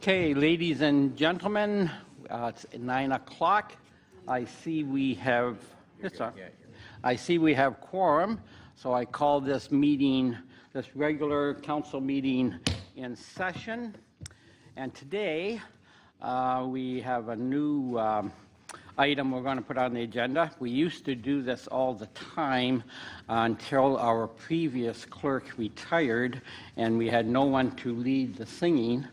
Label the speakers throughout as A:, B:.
A: Okay, ladies and gentlemen, it's 9 o'clock. I see we have quorum, so I call this meeting, this regular council meeting in session. And today we have a new item we're going to put on the agenda. We used to do this all the time until our previous clerk retired and we had no one to lead the singing.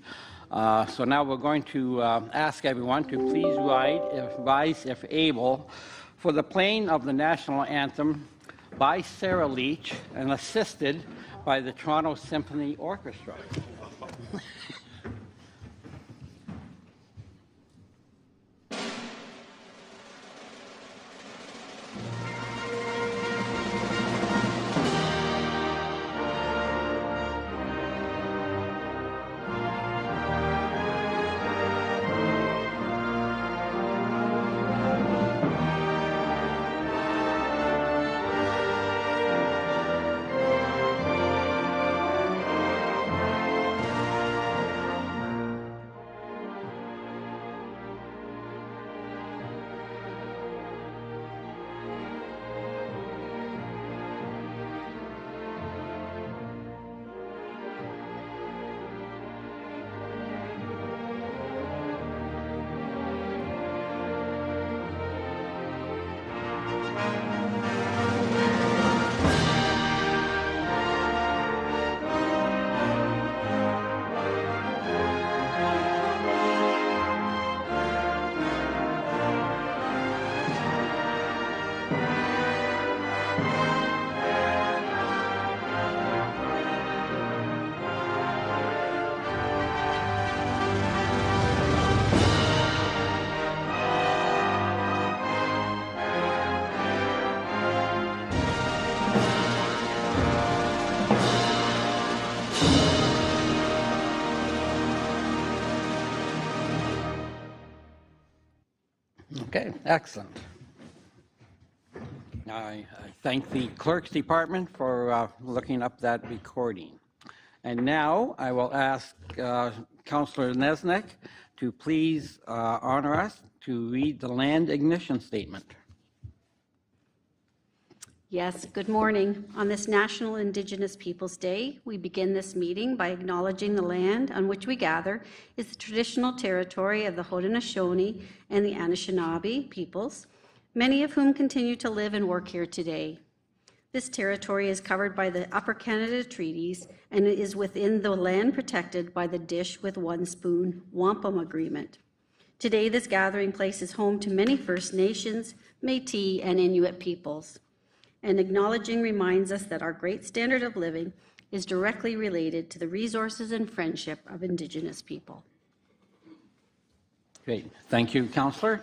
A: So now we're going to ask everyone to please rise if able for the playing of the national anthem by Sarah Leach and assisted by the Toronto Symphony Orchestra. Okay, excellent. I thank the Clerk's Department for looking up that recording. And now I will ask Councillor Nesnick to please honor us to read the land ignition statement.
B: Yes, good morning. On this National Indigenous Peoples Day, we begin this meeting by acknowledging the land on which we gather is the traditional territory of the Haudenosaunee and the Anishinaabe peoples, many of whom continue to live and work here today. This territory is covered by the Upper Canada Treaties and is within the land protected by the Dish with One Spoon Wampum Agreement. Today, this gathering place is home to many First Nations, Métis, and Inuit peoples. And acknowledging reminds us that our great standard of living is directly related to the resources and friendship of Indigenous people.
A: Great. Thank you, Councillor.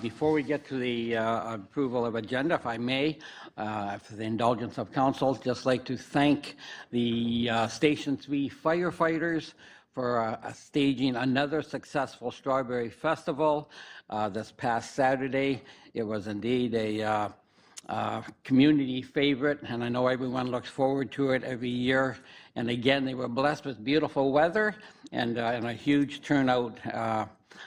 A: Before we get to the approval of agenda, if I may, for the indulgence of Council, just like to thank the Station 3 firefighters for staging another successful Strawberry Festival this past Saturday. It was indeed a community favorite, and I know everyone looks forward to it every year. And again, they were blessed with beautiful weather and a huge turnout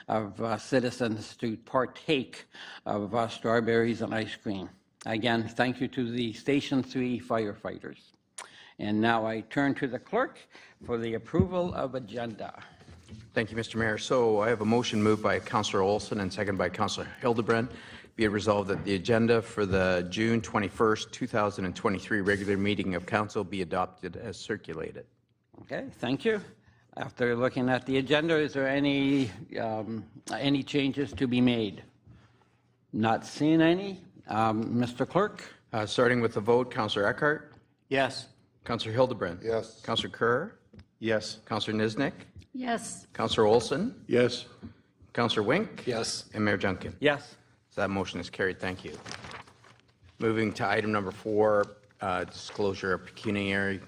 A: of citizens to partake of strawberries and ice cream. Again, thank you to the Station 3 firefighters. And now I turn to the clerk for the approval of agenda.
C: Thank you, Mr. Mayor. So I have a motion moved by Councillor Olson and seconded by Councillor Hildebrand. Be it resolved that the agenda for the June 21st, 2023 regular meeting of Council be adopted as circulated.
A: Okay, thank you. After looking at the agenda, is there any changes to be made? Not seeing any. Mr. Clerk?
C: Starting with the vote, Councillor Eckhart?
D: Yes.
C: Councillor Hildebrand?
D: Yes.
C: Councillor Kerr?
D: Yes.
C: Councillor Nisnik?
B: Yes.
C: Councillor Olson?
D: Yes.
C: Councillor Wink?
D: Yes.
C: And Mayor Junkin?
A: Yes.
C: So that motion is carried. Thank you. Moving to item number 4, disclosure of pecuniary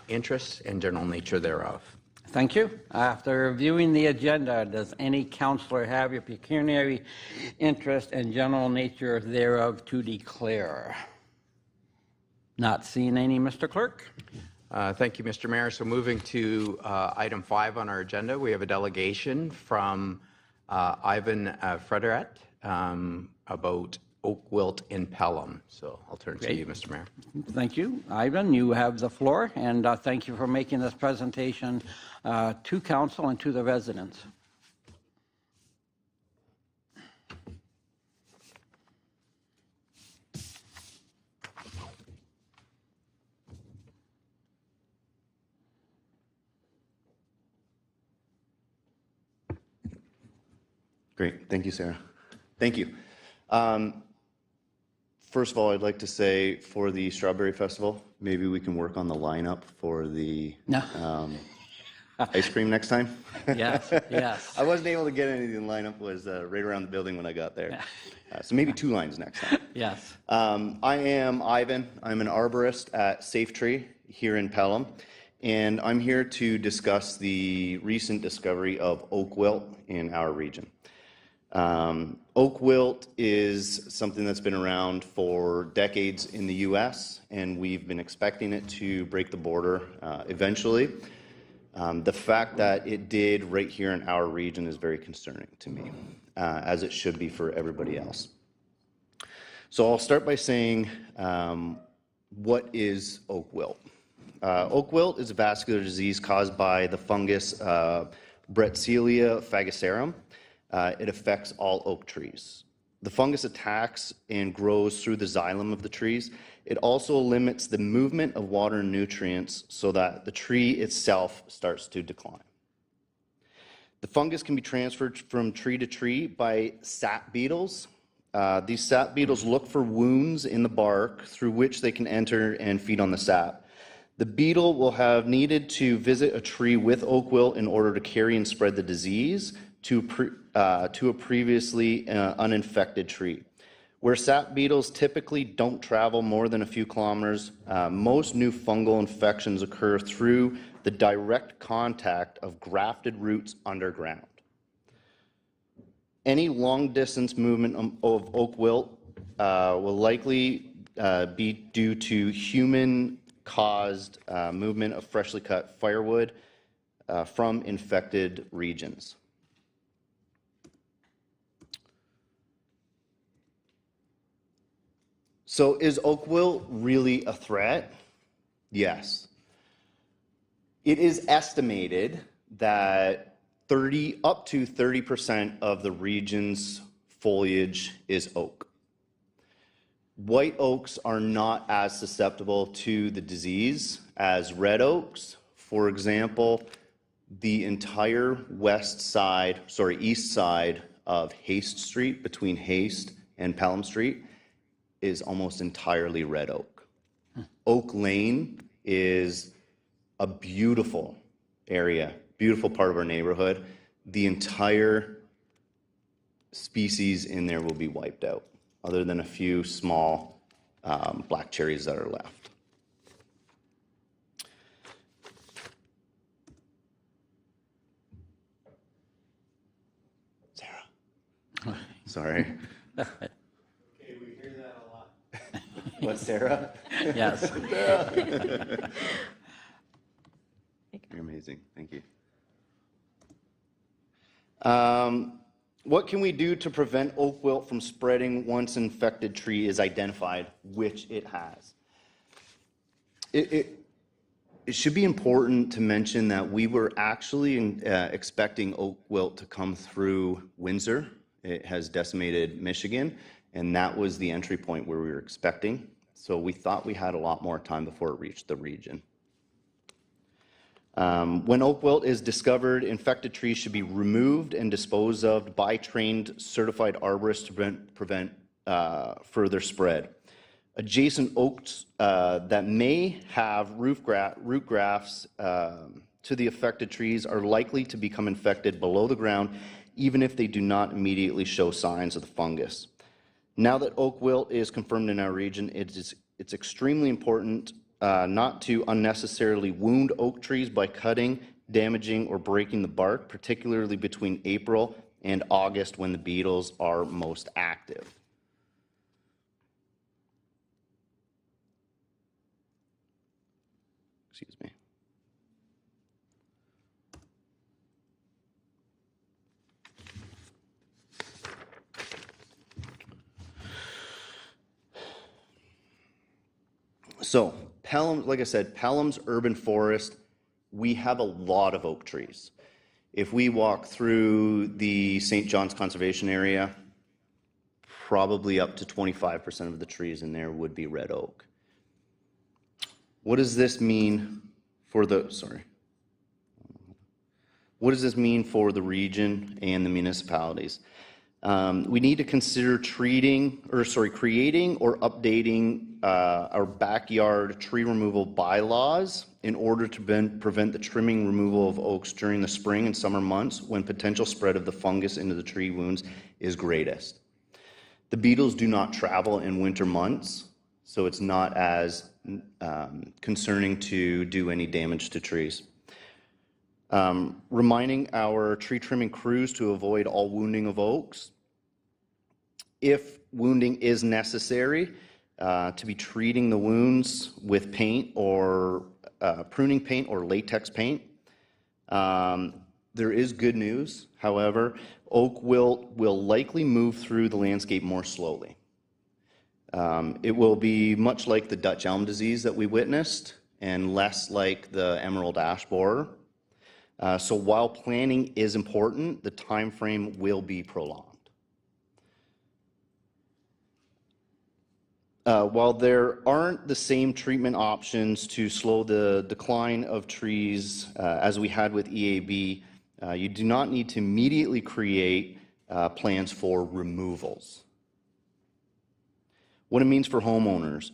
C: interests and general nature thereof.
A: Thank you. After reviewing the agenda, does any councillor have a pecuniary interest and general nature thereof to declare? Not seeing any, Mr. Clerk.
C: Thank you, Mr. Mayor. So moving to item 5 on our agenda, we have a delegation from Ivan Frederet about oak wilt in Pelham. So I'll turn to you, Mr. Mayor.
A: Thank you. Ivan, you have the floor, and thank you for making this presentation to council and to the residents.
D: Great. Thank you, Sarah. Thank you. First of all, I'd like to say for the Strawberry Festival, maybe we can work on the lineup for the ice cream next time.
A: Yes, yes.
D: I wasn't able to get anything. The lineup was right around the building when I got there. So maybe 2 lines next time.
A: Yes.
D: I am Ivan. I'm an arborist at Safe Tree here in Pelham, and I'm here to discuss the recent discovery of oak wilt in our region. Oak wilt is something that's been around for decades in the U.S., and we've been expecting it to break the border eventually. The fact that it did right here in our region is very concerning to me, as it should be for everybody else. So I'll start by saying, what is oak wilt? Oak wilt is a vascular disease caused by the fungus Bretzelia phagocerum. It affects all oak trees. The fungus attacks and grows through the xylem of the trees. It also limits the movement of water and nutrients so that the tree itself starts to decline. The fungus can be transferred from tree to tree by sap beetles. These sap beetles look for wounds in the bark through which they can enter and feed on the sap. The beetle will have needed to visit a tree with oak wilt in order to carry and spread the disease to a previously uninfected tree. Where sap beetles typically don't travel more than a few kilometers, most new fungal infections occur through the direct contact of grafted roots underground. Any long-distance movement of oak wilt will likely be due to human-caused movement of freshly cut firewood from infected regions. So is oak wilt really a threat? Yes. It is estimated that up to 30% of the region's foliage is oak. White oaks are not as susceptible to the disease as red oaks. For example, the entire east side of Haste Street, between Haste and Pelham Street, is almost entirely red oak. Oak Lane is a beautiful area, beautiful part of our neighborhood. The entire species in there will be wiped out, other than a few small black cherries that are left. Sarah. Sorry. What, Sarah?
A: Yes.
D: You're amazing. Thank you. What can we do to prevent oak wilt from spreading once an infected tree is identified, which it has? It should be important to mention that we were actually expecting oak wilt to come through Windsor. It has decimated Michigan, and that was the entry point where we were expecting. So we thought we had a lot more time before it reached the region. When oak wilt is discovered, infected trees should be removed and disposed of by trained certified arborists to prevent further spread. Adjacent oaks that may have root grafts to the affected trees are likely to become infected below the ground, even if they do not immediately show signs of the fungus. Now that oak wilt is confirmed in our region, it's extremely important not to unnecessarily wound oak trees by cutting, damaging, or breaking the bark, particularly between April and August when the beetles are most active. Excuse me. So Pelham, like I said, Pelham's urban forest, we have a lot of oak trees. If we walk through the St. John's Conservation Area, probably up to 25% of the trees in there would be red oak. What does this mean for the, what does this mean for the region and the municipalities? We need to consider creating or updating our backyard tree removal bylaws in order to prevent the trimming removal of oaks during the spring and summer months when potential spread of the fungus into the tree wounds is greatest. The beetles do not travel in winter months, so it's not as concerning to do any damage to trees. Reminding our tree trimming crews to avoid all wounding of oaks. If wounding is necessary, to be treating the wounds with paint or pruning paint or latex paint. There is good news, however, oak will likely move through the landscape more slowly. It will be much like the Dutch elm disease that we witnessed and less like the emerald ash borer. So while planning is important, the time frame will be prolonged. While there aren't the same treatment options to slow the decline of trees as we had with EAB, you do not need to immediately create plans for removals. What it means for homeowners,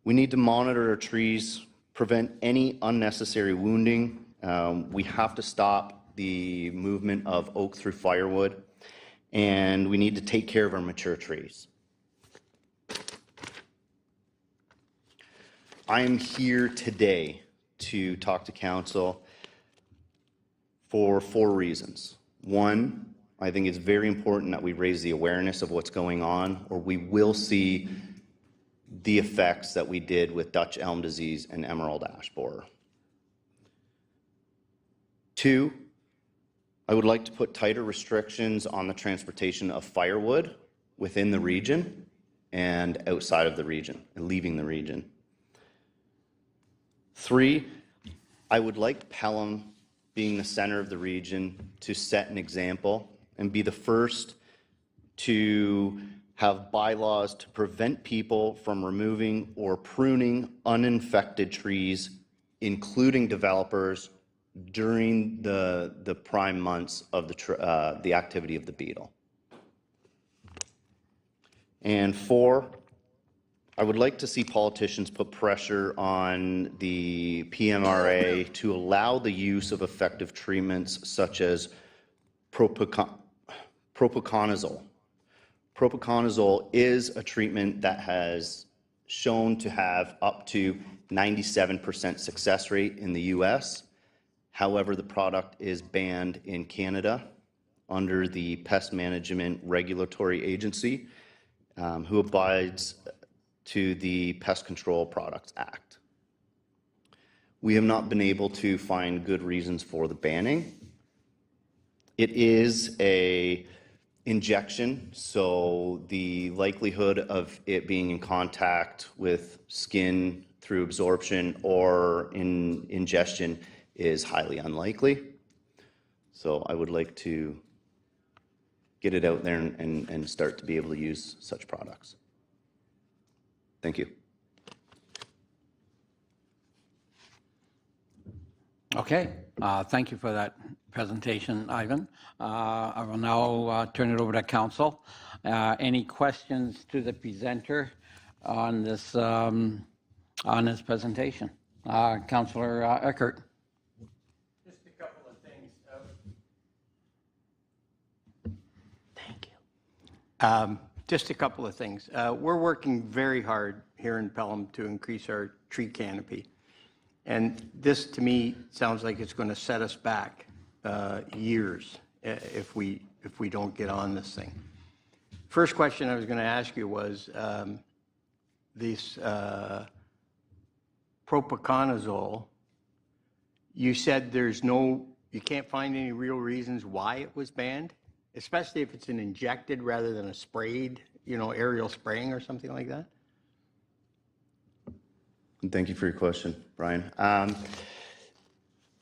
D: we need to monitor our trees, prevent any unnecessary wounding. We have to stop the movement of oak through firewood, and we need to take care of our mature trees. I am here today to talk to council for 4 reasons. One, I think it's very important that we raise the awareness of what's going on, or we will see the effects that we did with Dutch elm disease and emerald ash borer. 2, I would like to put tighter restrictions on the transportation of firewood within the region and outside of the region and leaving the region. 3, I would like Pelham, being the center of the region, to set an example and be the first to have bylaws to prevent people from removing or pruning uninfected trees, including developers, during the prime months of the activity of the beetle. And 4, I would like to see politicians put pressure on the PMRA to allow the use of effective treatments such as propiconazole. Propiconazole is a treatment that has shown to have up to 97% success rate in the US. However, the product is banned in Canada under the Pest Management Regulatory Agency, who abides to the Pest Control Products Act. We have not been able to find good reasons for the banning. It is a injection, so the likelihood of it being in contact with skin through absorption or in ingestion is highly unlikely. So I would like to get it out there and start to be able to use such products. Thank you.
A: Okay, thank you for that presentation, Ivan. I will now turn it over to council. Any questions to the presenter on this presentation? Councillor Eckert.
E: Just a couple of things. Thank you. Just a couple of things. We're working very hard here in Pelham to increase our tree canopy. And this, to me, sounds like it's going to set us back years if we don't get on this thing. First question I was going to ask you was this propiconazole. you said you can't find any real reasons why it was banned, especially if it's an injected rather than a sprayed, aerial spraying or something like that?
D: Thank you for your question, Brian.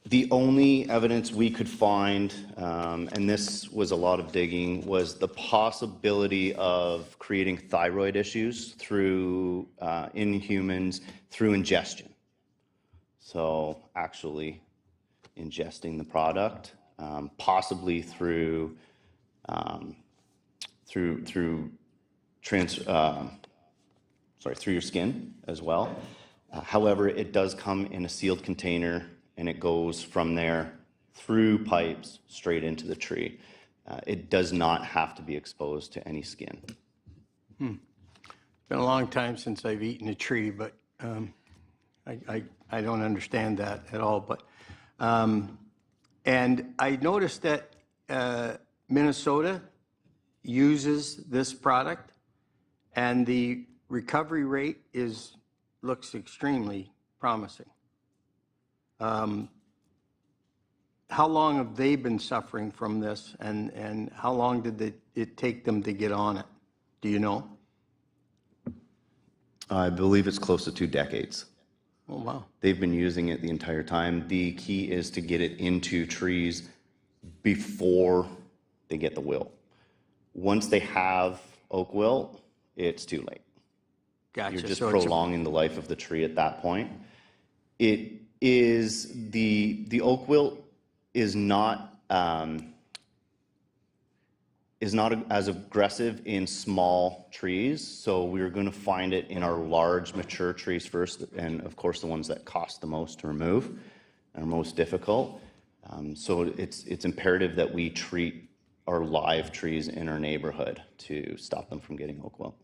D: The only evidence we could find, and this was a lot of digging, was the possibility of creating thyroid issues in humans through ingestion. So actually ingesting the product, possibly through your skin as well. However, it does come in a sealed container, and it goes from there through pipes straight into the tree. It does not have to be exposed to any skin.
E: It's been a long time since I've eaten a tree, but I don't understand that at all. But and I noticed that Minnesota uses this product, and the recovery rate looks extremely promising. How long have they been suffering from this, and how long did it take them to get on it? Do you know?
D: I believe it's close to 2 decades.
E: Oh, wow.
D: They've been using it the entire time. The key is to get it into trees before they get the wilt. Once they have oak wilt, it's too late.
E: Gotcha.
D: You're just
E: So
D: prolonging the life of the tree at that point. It is the oak wilt is not as aggressive in small trees, so we're going to find it in our large mature trees first, and of course the ones that cost the most to remove and are most difficult. So it's imperative that we treat our live trees in our neighborhood to stop them from getting oak wilt.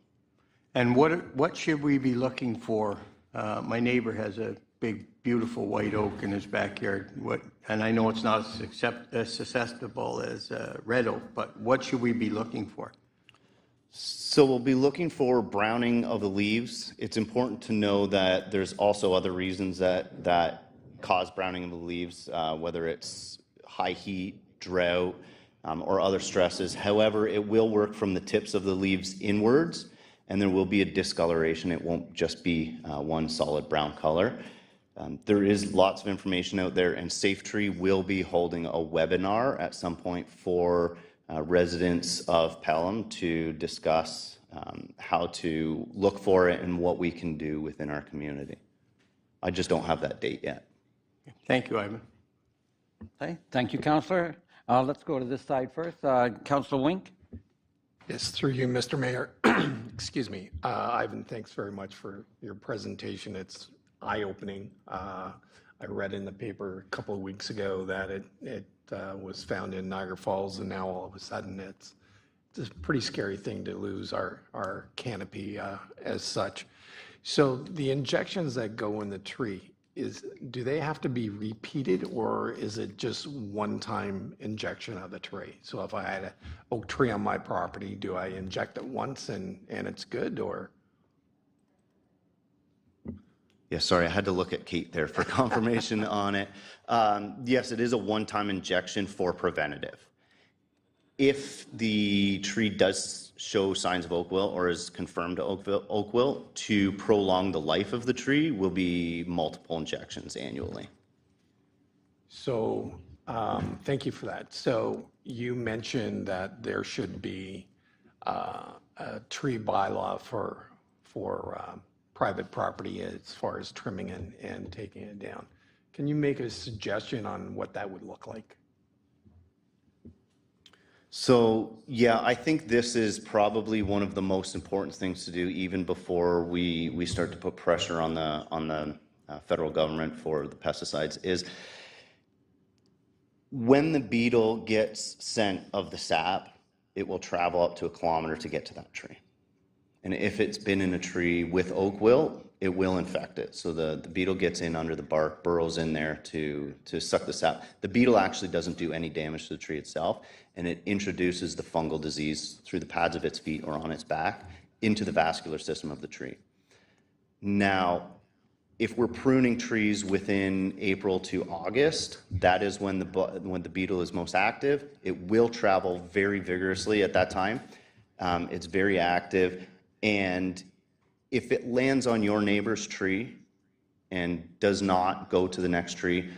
D: And
E: what should we be looking for? My neighbor has a big, beautiful white oak in his backyard. And I know it's not as susceptible as red oak, but what should we be looking for?
D: So we'll be looking for browning of the leaves. It's important to know that there's also other reasons that cause browning of the leaves, whether it's high heat, drought, or other stresses. However, it will work from the tips of the leaves inwards, and there will be a discoloration. It won't just be one solid brown color. There is lots of information out there, and SafeTree will be holding a webinar at some point for residents of Pelham to discuss how to look for it and what we can do within our community. I just don't have that date yet.
E: Thank you, Ivan.
A: Okay, thank you, Councillor. Let's go to this side first. Councillor Wink.
F: Yes, through you, Mr. Mayor. Excuse me. Ivan, thanks very much for your presentation. It's eye-opening. I read in the paper a couple of weeks ago that it was found in Niagara Falls, and now all of a sudden it's a pretty scary thing to lose our canopy as such. So the injections that go in the tree, do they have to be repeated, or is it just one-time injection of the tree? So if I had an oak tree on my property, do I inject it once and it's good, or?
D: Yeah, sorry, I had to look at Kate there for confirmation on it. Yes, it is a one-time injection for preventative. If the tree does show signs of oak wilt or is confirmed to oak wilt, to prolong the life of the tree will be multiple injections annually.
F: So thank you for that. So you mentioned that there should be a tree bylaw for private property as far as trimming and taking it down. Can you make a suggestion on what that would look like?
D: So, yeah, I think this is probably one of the most important things to do even before we start to put pressure on the federal government for the pesticides, is when the beetle gets scent of the sap, it will travel up to 1 kilometer to get to that tree. And if it's been in a tree with oak wilt, it will infect it. So the beetle gets in under the bark, burrows in there to suck the sap. The beetle actually doesn't do any damage to the tree itself, and it introduces the fungal disease through the pads of its feet or on its back into the vascular system of the tree. Now, if we're pruning trees within April to August, that is when the beetle is most active. It will travel very vigorously at that time. It's very active, and if it lands on your neighbor's tree and does not go to the next tree,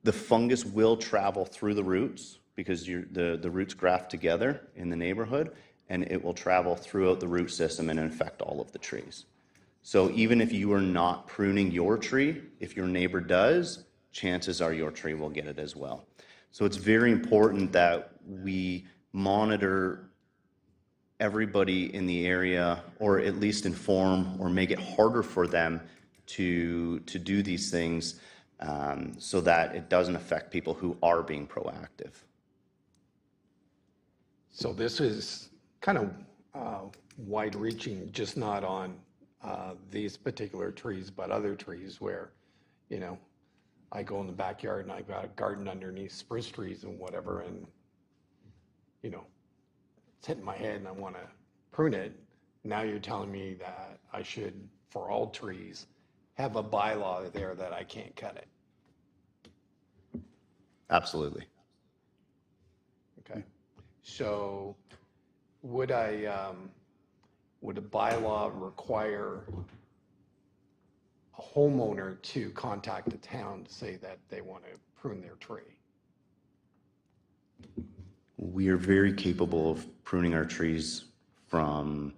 D: the fungus will travel through the roots because the roots graft together in the neighborhood, and it will travel throughout the root system and infect all of the trees. So even if you are not pruning your tree, if your neighbor does, chances are your tree will get it as well. So it's very important that we monitor everybody in the area, or at least inform or make it harder for them to do these things, so that it doesn't affect people who are being proactive.
F: So this is kind of wide-reaching, just not on these particular trees, but other trees where, you know, I go in the backyard and I've got a garden underneath spruce trees and whatever, and, you know, it's hitting my head and I want to prune it. Now you're telling me that I should, for all trees, have a bylaw there that I can't cut it.
D: Absolutely.
F: Okay. So would would a bylaw require a homeowner to contact the town to say that they want to prune their tree?
D: We are very capable of pruning our trees from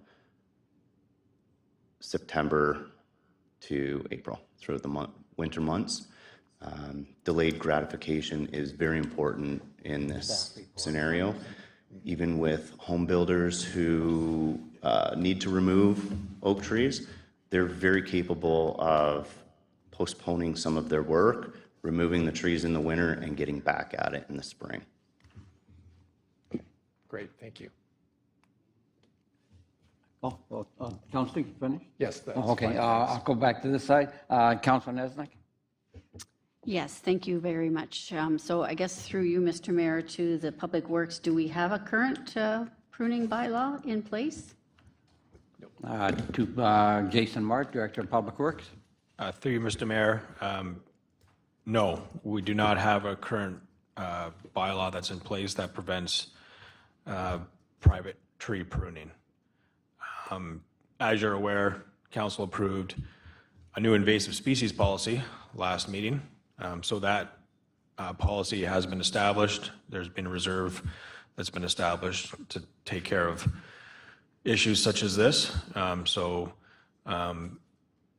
D: September to April, throughout the winter months. Delayed gratification is very important in this scenario. Even with home builders who need to remove oak trees, they're very capable of postponing some of their work, removing the trees in the winter, and getting back at it in the spring.
F: Great, thank you.
A: Oh, well, Councilor, you finished?
F: Yes, that's
A: Okay,
F: fine,
A: I'll
F: thanks.
A: go back to this side. Councilor Nesnick?
B: Yes, thank you very much. So I guess through you, Mr. Mayor, to the Public Works, do we have a current pruning bylaw in place?
A: To Jason Mart, Director of Public Works.
G: Through you, Mr. Mayor, no, we do not have a current bylaw that's in place that prevents private tree pruning. As you're aware, Council approved a new invasive species policy last meeting. So that policy has been established. There's been a reserve that's been established to take care of issues such as this. I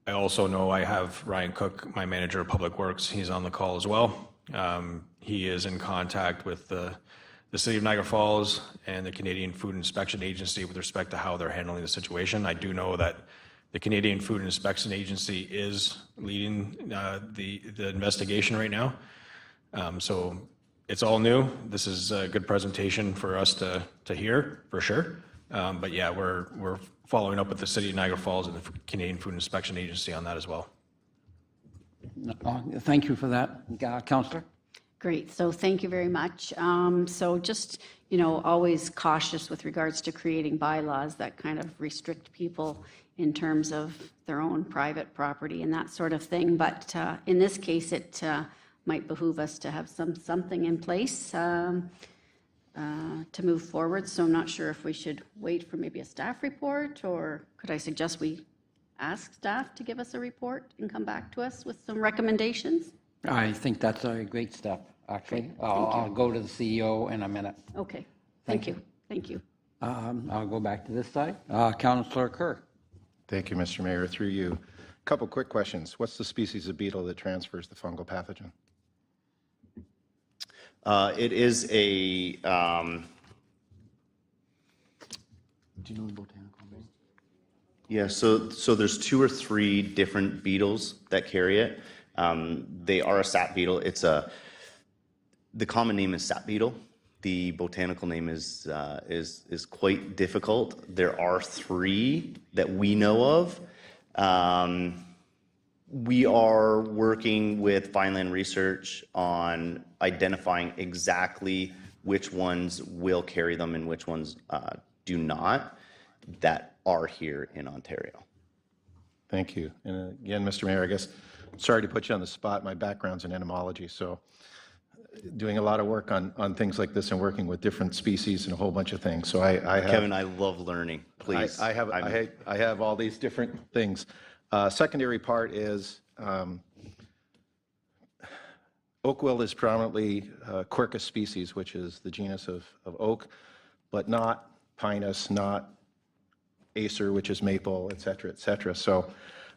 G: also know I have Ryan Cook, my manager of Public Works. He's on the call as well. He is in contact with the City of Niagara Falls and the Canadian Food Inspection Agency with respect to how they're handling the situation. I do know that the Canadian Food Inspection Agency is leading the investigation right now. So it's all new. This is a good presentation for us to hear, for sure. But yeah, we're following up with the City of Niagara Falls and the Canadian Food Inspection Agency on that as well.
A: Thank you for that, Councilor.
B: Great, so thank you very much. So just, you know, always cautious with regards to creating bylaws that kind of restrict people in terms of their own private property and that sort of thing. But in this case, it might behoove us to have something in place to move forward. So I'm not sure if we should wait for maybe a staff report, or could I suggest we ask staff to give us a report and come back to us with some recommendations?
A: I think that's a great step, actually. I'll go to the CEO in a minute.
B: Okay, thank you. Thank you.
A: I'll go back to this side. Councilor Kerr.
H: Thank you, Mr. Mayor. Through you. A couple quick questions. What's the species of beetle that transfers the fungal pathogen?
D: It is a,
A: Do you know the botanical name?
D: yeah, so there's 2 or 3 different beetles that carry it. They are a sap beetle. The common name is sap beetle. The botanical name is quite difficult. There are 3 that we know of. We are working with Vineland Research on identifying exactly which ones will carry them and which ones do not, that are here in Ontario.
H: Thank you. And again, Mr. Mayor, I guess, sorry to put you on the spot. My background's in entomology, so doing a lot of work on things like this and working with different species and a whole bunch of things. So I have,
D: Kevin, I love learning. Please.
H: I have all these different things. Secondary part is oak-wilt is predominantly Quercus species, which is the genus of oak, but not Pinus, not Acer, which is maple, et cetera, et cetera. So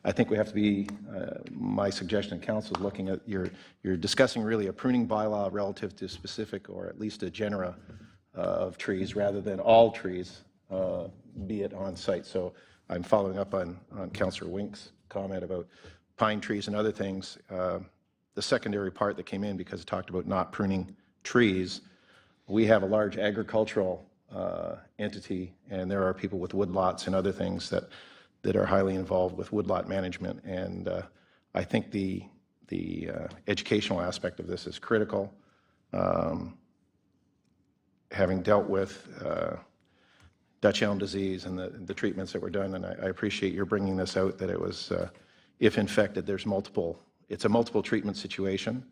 H: I think we have to be, my suggestion to council is looking at, you're discussing really a pruning bylaw relative to specific or at least a genera of trees rather than all trees, be it on site. So I'm following up on Councillor Wink's comment about pine trees and other things. The secondary part that came in because it talked about not pruning trees, we have a large agricultural entity, and there are people with woodlots and other things that are highly involved with woodlot management. And I think the educational aspect of this is critical. Having dealt with Dutch elm disease and the treatments that were done, and I appreciate your bringing this out, that it was, if infected, it's a multiple treatment situation.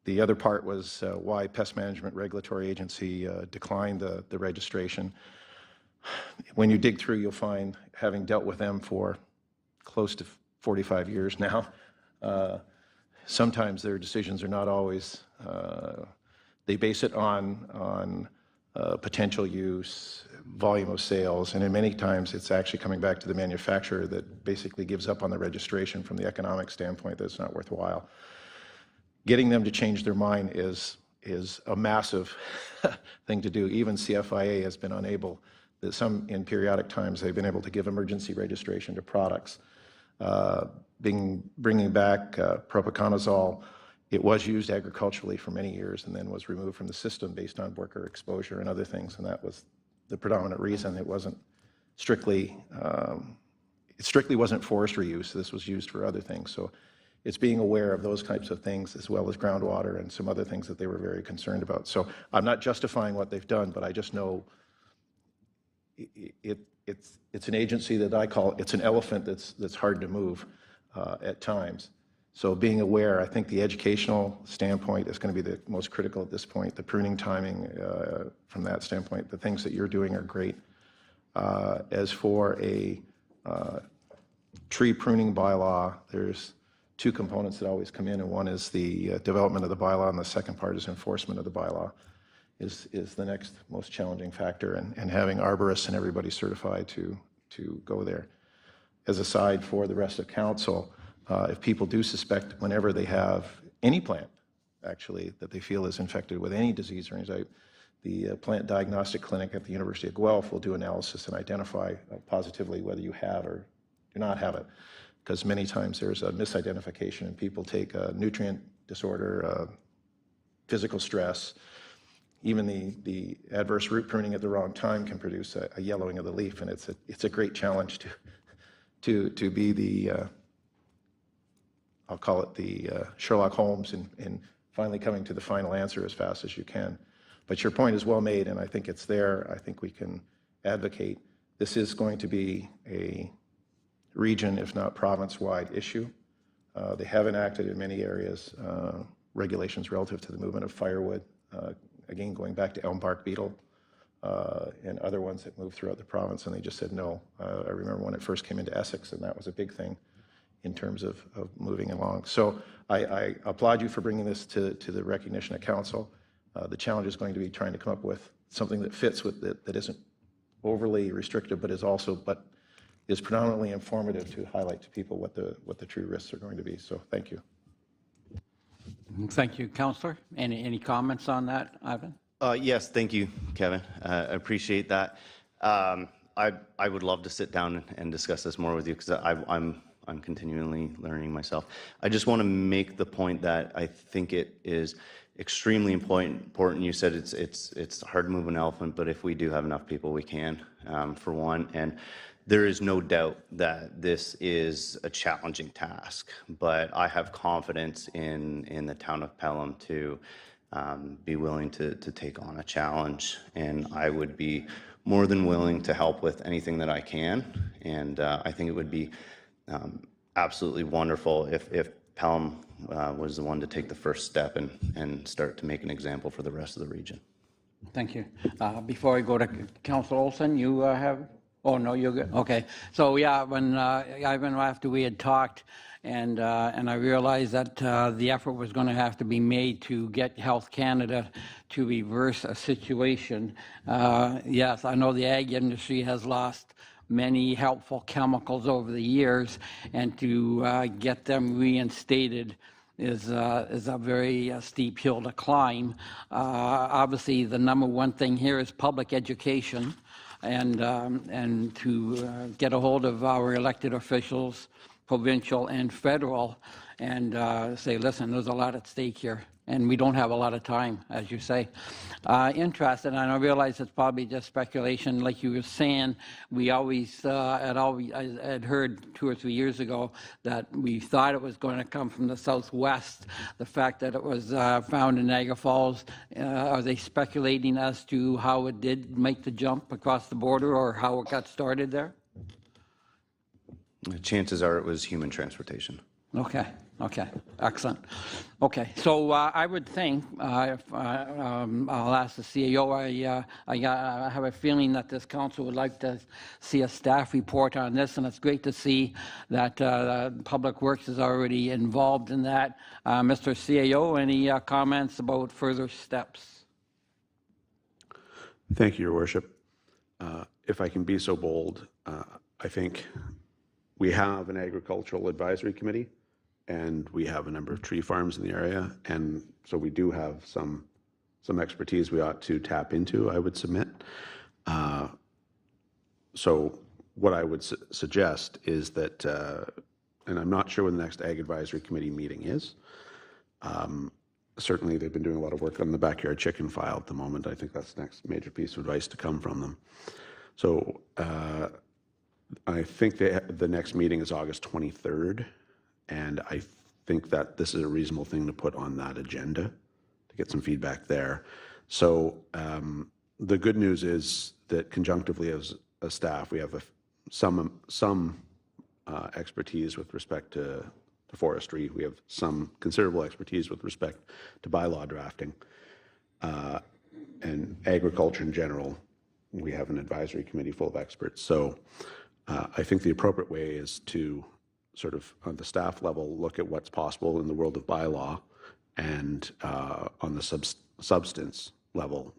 H: The other part was why Pest Management Regulatory Agency declined the registration. When you dig through, you'll find, having dealt with them for close to 45 years now, sometimes their decisions are not always, they base it on potential use, volume of sales, and in many times it's actually coming back to the manufacturer that basically gives up on the registration from the economic standpoint that it's not worthwhile. Getting them to change their mind is a massive thing to do. Even CFIA has been unable, in periodic times, they've been able to give emergency registration to products. Bringing back propiconazole, it was used agriculturally for many years and then was removed from the system based on worker exposure and other things, and that was the predominant reason. It wasn't strictly, it strictly wasn't forestry use. This was used for other things. So it's being aware of those types of things as well as groundwater and some other things that they were very concerned about. So I'm not justifying what they've done, but I just know it's an agency that I call, it's an elephant that's hard to move at times. So being aware, I think the educational standpoint is going to be the most critical at this point. The pruning timing from that standpoint, the things that you're doing are great. As for a tree pruning bylaw, there's two components that always come in, and one is the development of the bylaw, and the second part is enforcement of the bylaw is the next most challenging factor, and having arborists and everybody certified to go there. As a side for the rest of council, if people do suspect whenever they have any plant, actually, that they feel is infected with any disease or any type, the plant diagnostic clinic at the University of Guelph will do analysis and identify positively whether you have or do not have it. Because many times there's a misidentification and people take a nutrient disorder, physical stress, even the adverse root pruning at the wrong time can produce a yellowing of the leaf, and it's a great challenge to be the I'll call it the Sherlock Holmes in finally coming to the final answer as fast as you can. But your point is well made, and I think it's there. I think we can advocate. This is going to be a region, if not province-wide issue. They have enacted in many areas regulations relative to the movement of firewood, again, going back to elm bark beetle and other ones that move throughout the province, and they just said no. I remember when it first came into Essex, and that was a big thing in terms of moving along. So I applaud you for bringing this to the recognition of council. The challenge is going to be trying to come up with something that fits with it, that isn't overly restrictive, but is predominantly informative to highlight to people what the true risks are going to be. So thank you.
A: Thank you, Councillor. Any comments on that, Ivan?
D: Yes, thank you, Kevin. I appreciate that. I would love to sit down and discuss this more with you because I'm continually learning myself. I just want to make the point that I think it is extremely important. You said it's hard to move an elephant, but if we do have enough people, we can, for one. And there is no doubt that this is a challenging task, but I have confidence in the town of Pelham to be willing to take on a challenge, and I would be more than willing to help with anything that I can. And I think it would be absolutely wonderful if Pelham was the one to take the first step and start to make an example for the rest of the region.
A: Thank you. Before I go to Council Olson, you have, oh, no, you're good. Okay. So, yeah, when Ivan, after we had talked, and I realized that the effort was going to have to be made to get Health Canada to reverse a situation. Yes, I know the ag industry has lost many helpful chemicals over the years, and to get them reinstated is a very steep hill to climb. Obviously, the number one thing here is public education, and to get a hold of our elected officials, provincial and federal, and say, listen, there's a lot at stake here, and we don't have a lot of time, as you say. Interested, and I realize it's probably just speculation. Like you were saying, we always had heard 2 or 3 years ago that we thought it was going to come from the southwest. The fact that it was found in Niagara Falls, are they speculating as to how it did make the jump across the border, or how it got started there?
D: Chances are it was human transportation.
A: Okay, excellent. Okay, so I would think, if I'll ask the CEO, I have a feeling that this council would like to see a staff report on this, and it's great to see that Public Works is already involved in that. Mr. CAO, any comments about further steps?
I: Thank you, Your Worship. If I can be so bold, I think we have an agricultural advisory committee, and we have a number of tree farms in the area, and so we do have some expertise we ought to tap into, I would submit. So what I would suggest is that, and I'm not sure when the next Ag Advisory Committee meeting is. Certainly, they've been doing a lot of work on the backyard chicken file at the moment. I think that's the next major piece of advice to come from them. So I think the next meeting is August 23rd, and I think that this is a reasonable thing to put on that agenda to get some feedback there. So the good news is that conjunctively as a staff, we have some expertise with respect to forestry. We have some considerable expertise with respect to bylaw drafting. And agriculture in general, we have an advisory committee full of experts. So I think the appropriate way is to sort of, on the staff level, look at what's possible in the world of bylaw, and on the substance level,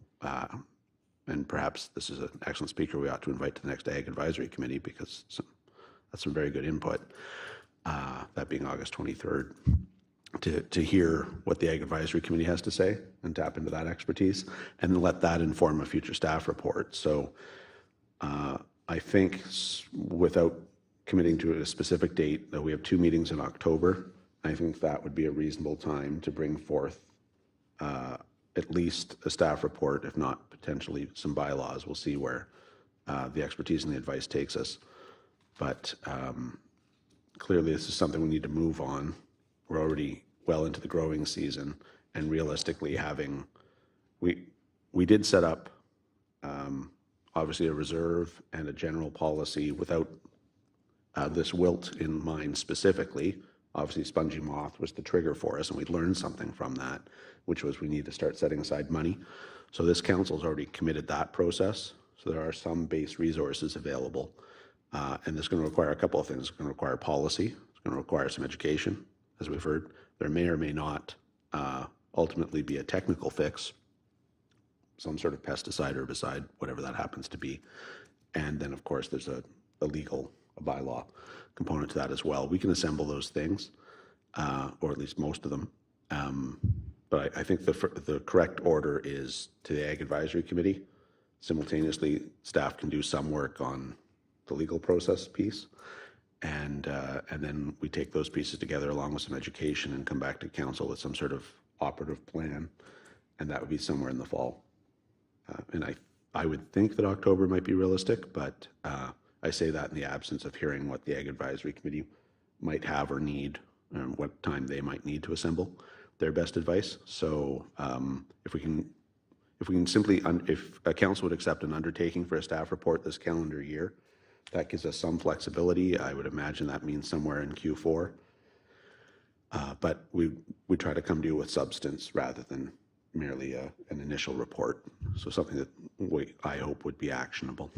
I: and perhaps this is an excellent speaker we ought to invite to the next Ag Advisory Committee, because that's some very good input, that being August 23rd, to hear what the Ag Advisory Committee has to say and tap into that expertise, and then let that inform a future staff report. So I think, without committing to a specific date, that we have 2 meetings in October. I think that would be a reasonable time to bring forth at least a staff report, if not potentially some bylaws. We'll see where the expertise and the advice takes us. But clearly, this is something we need to move on. We're already well into the growing season, and realistically, we did set up obviously a reserve and a general policy without this wilt in mind specifically. Obviously, spongy moth was the trigger for us, and we learned something from that, which was we need to start setting aside money. So this council's already committed that process. So there are some base resources available, and this is going to require a couple of things. It's going to require policy. It's going to require some education, as we've heard. There may or may not ultimately be a technical fix, some sort of pesticide, herbicide, whatever that happens to be. And then, of course, there's a legal, a bylaw component to that as well. We can assemble those things, or at least most of them. But I think the correct order is to the Ag Advisory Committee. Simultaneously, staff can do some work on the legal process piece, and then we take those pieces together along with some education and come back to council with some sort of operative plan, and that would be somewhere in the fall. And I would think that October might be realistic, but I say that in the absence of hearing what the Ag Advisory Committee might have or need, and what time they might need to assemble their best advice. So if we can simply, if a council would accept an undertaking for a staff report this calendar year, that gives us some flexibility. I would imagine that means somewhere in Q4. But we try to come to you with substance rather than merely an initial report. So something that I hope would be actionable.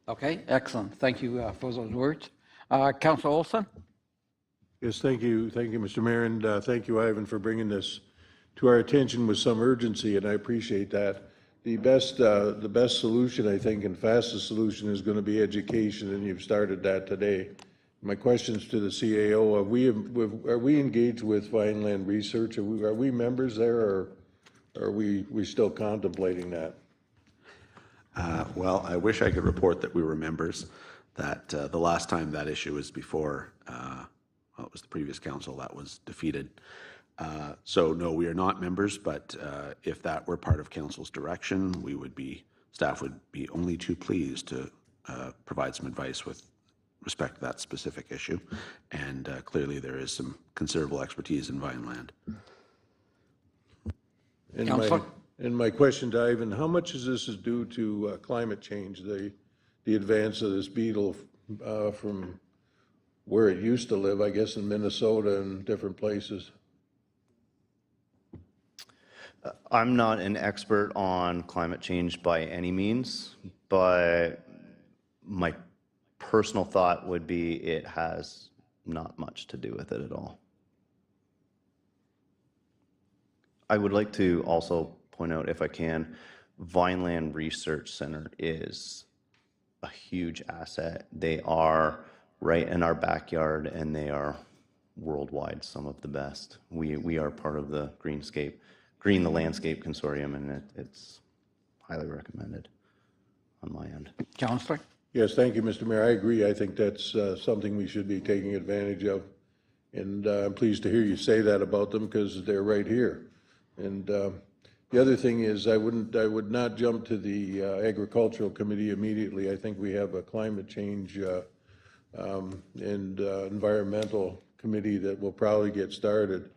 A: Okay, excellent. Thank you for those words. Councilor Olson?
J: Yes, thank you, Mr. Mayor, and thank you, Ivan, for bringing this to our attention with some urgency, and I appreciate that. The best solution, I think, and fastest solution is going to be education, and you've started that today. My questions to the CAO: are we engaged with Vineland Research? Are we members there, or are we still contemplating that?
I: Well, I wish I could report that we were members. That the last time that issue was before, well, it was the previous council that was defeated. So no, we are not members, but if that were part of council's direction, staff would be only too pleased to provide some advice with respect to that specific issue. And clearly there is some considerable expertise in Vineland.
J: And my question to Ivan: how much is this due to climate change, the advance of this beetle from where it used to live, I guess, in Minnesota and different places?
D: I'm not an expert on climate change by any means, but my personal thought would be it has not much to do with it at all. I would like to also point out, if I can, Vineland Research Center is a huge asset. They are right in our backyard, and they are worldwide some of the best. We are part of the Green the Landscape Consortium, and it's highly recommended on my end.
A: Councillor?
J: Yes, thank you, Mr. Mayor. I agree. I think that's something we should be taking advantage of. And I'm pleased to hear you say that about them, because they're right here. And the other thing is, I would not jump to the Agricultural Committee immediately. I think we have a climate change and environmental committee that will probably get started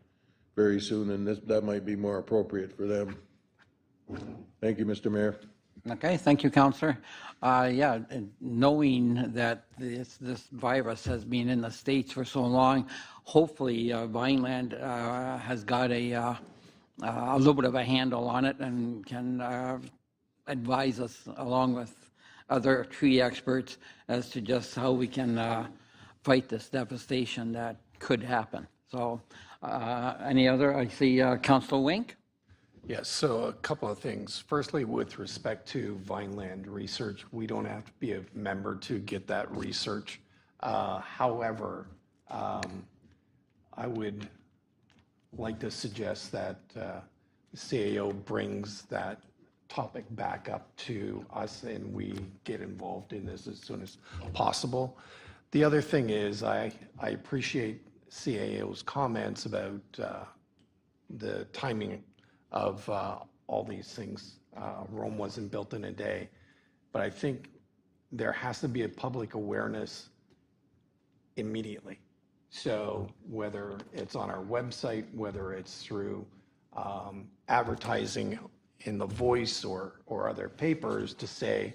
J: very soon, and that might be more appropriate for them. Thank you, Mr. Mayor.
A: Okay, thank you, Councillor. Yeah, and knowing that this virus has been in the States for so long, hopefully Vineland has got a little bit of a handle on it and can advise us, along with other tree experts, as to just how we can fight this devastation that could happen. So any other? I see Councillor Wink.
F: Yes, so a couple of things. Firstly, with respect to Vineland Research, we don't have to be a member to get that research. However, I would like to suggest that the CAO brings that topic back up to us and we get involved in this as soon as possible. The other thing is, I appreciate CAO's comments about the timing of all these things. Rome wasn't built in a day, but I think there has to be a public awareness immediately. So whether it's on our website, whether it's through advertising in The Voice or other papers, to say,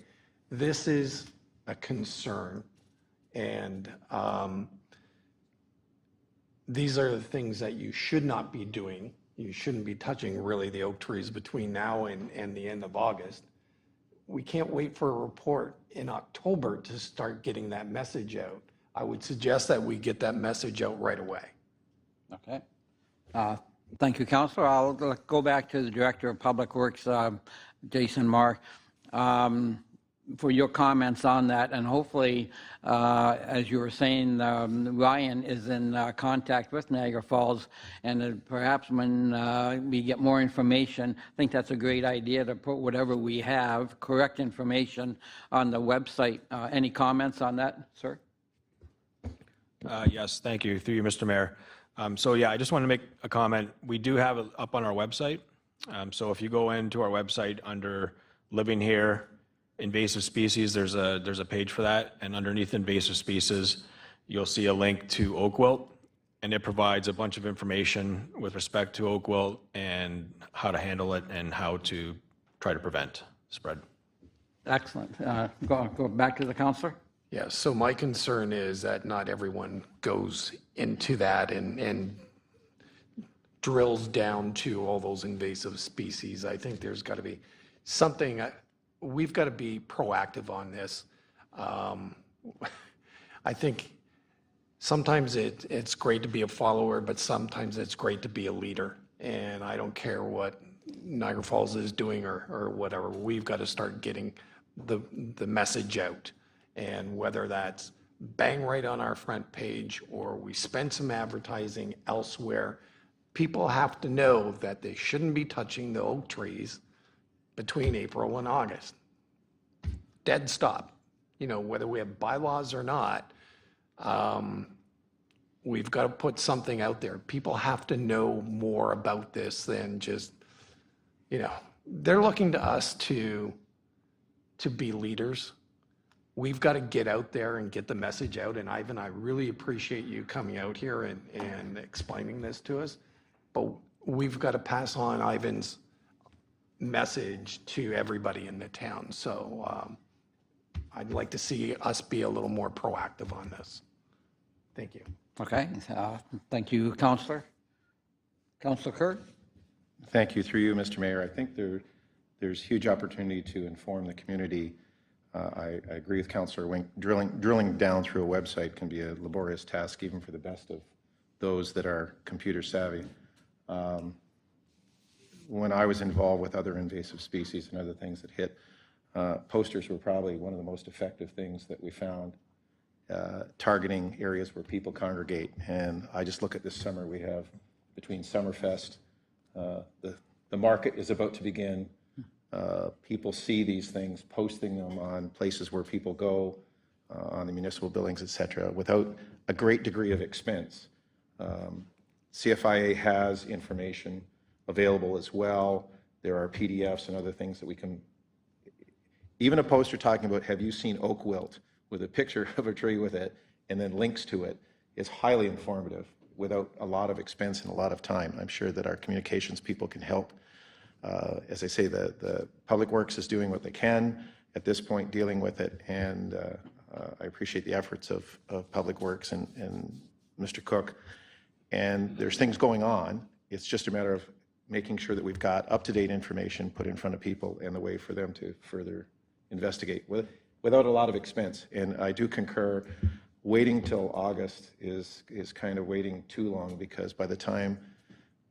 F: this is a concern, and these are the things that you should not be doing. You shouldn't be touching really the oak trees between now and the end of August. We can't wait for a report in October to start getting that message out. I would suggest that we get that message out right away.
A: Okay. Thank you, Councillor. I'll go back to the Director of Public Works, Jason Marr, for your comments on that. And hopefully, as you were saying, Ryan is in contact with Niagara Falls, and perhaps when we get more information, I think that's a great idea to put whatever we have, correct information, on the website. Any comments on that, sir?
G: Yes, thank you. Through you, Mr. Mayor. So yeah, I just want to make a comment. We do have it up on our website. So if you go into our website under Living Here, Invasive Species, there's a page for that. And underneath Invasive Species, you'll see a link to oak wilt. And it provides a bunch of information with respect to oak wilt and how to handle it and how to try to prevent spread.
A: Excellent. Go back to the counselor.
F: Yeah, so my concern is that not everyone goes into that and drills down to all those invasive species. I think there's got to be something, we've got to be proactive on this. I think sometimes it's great to be a follower, but sometimes it's great to be a leader. And I don't care what Niagara Falls is doing or whatever. We've got to start getting the message out. And whether that's bang right on our front page or we spend some advertising elsewhere, people have to know that they shouldn't be touching the oak trees between April and August. Dead stop. You know, whether we have bylaws or not, we've got to put something out there. People have to know more about this than just, you know, they're looking to us to be leaders. We've got to get out there and get the message out. And Ivan, I really appreciate you coming out here and explaining this to us. But we've got to pass on Ivan's message to everybody in the town. So I'd like to see us be a little more proactive on this. Thank you.
A: Okay. Thank you, Councillor. Councillor Kurt?
H: Thank you. Through you, Mr. Mayor. I think there's huge opportunity to inform the community. I agree with Councillor Wink. Drilling down through a website can be a laborious task, even for the best of those that are computer savvy. When I was involved with other invasive species and other things that hit, posters were probably one of the most effective things that we found, targeting areas where people congregate. And I just look at this summer, we have between Summerfest, the market is about to begin. People see these things, posting them on places where people go, on the municipal buildings, et cetera, without a great degree of expense. CFIA has information available as well. There are PDFs and other things that we can, even a poster talking about, have you seen oak wilt, with a picture of a tree with it and then links to it, is highly informative without a lot of expense and a lot of time. I'm sure that our communications people can help. As I say, the Public Works is doing what they can at this point, dealing with it, and I appreciate the efforts of Public Works and Mr. Cook. And there's things going on. It's just a matter of making sure that we've got up-to-date information put in front of people and the way for them to further investigate without a lot of expense. And I do concur, waiting till August is kind of waiting too long, because by the time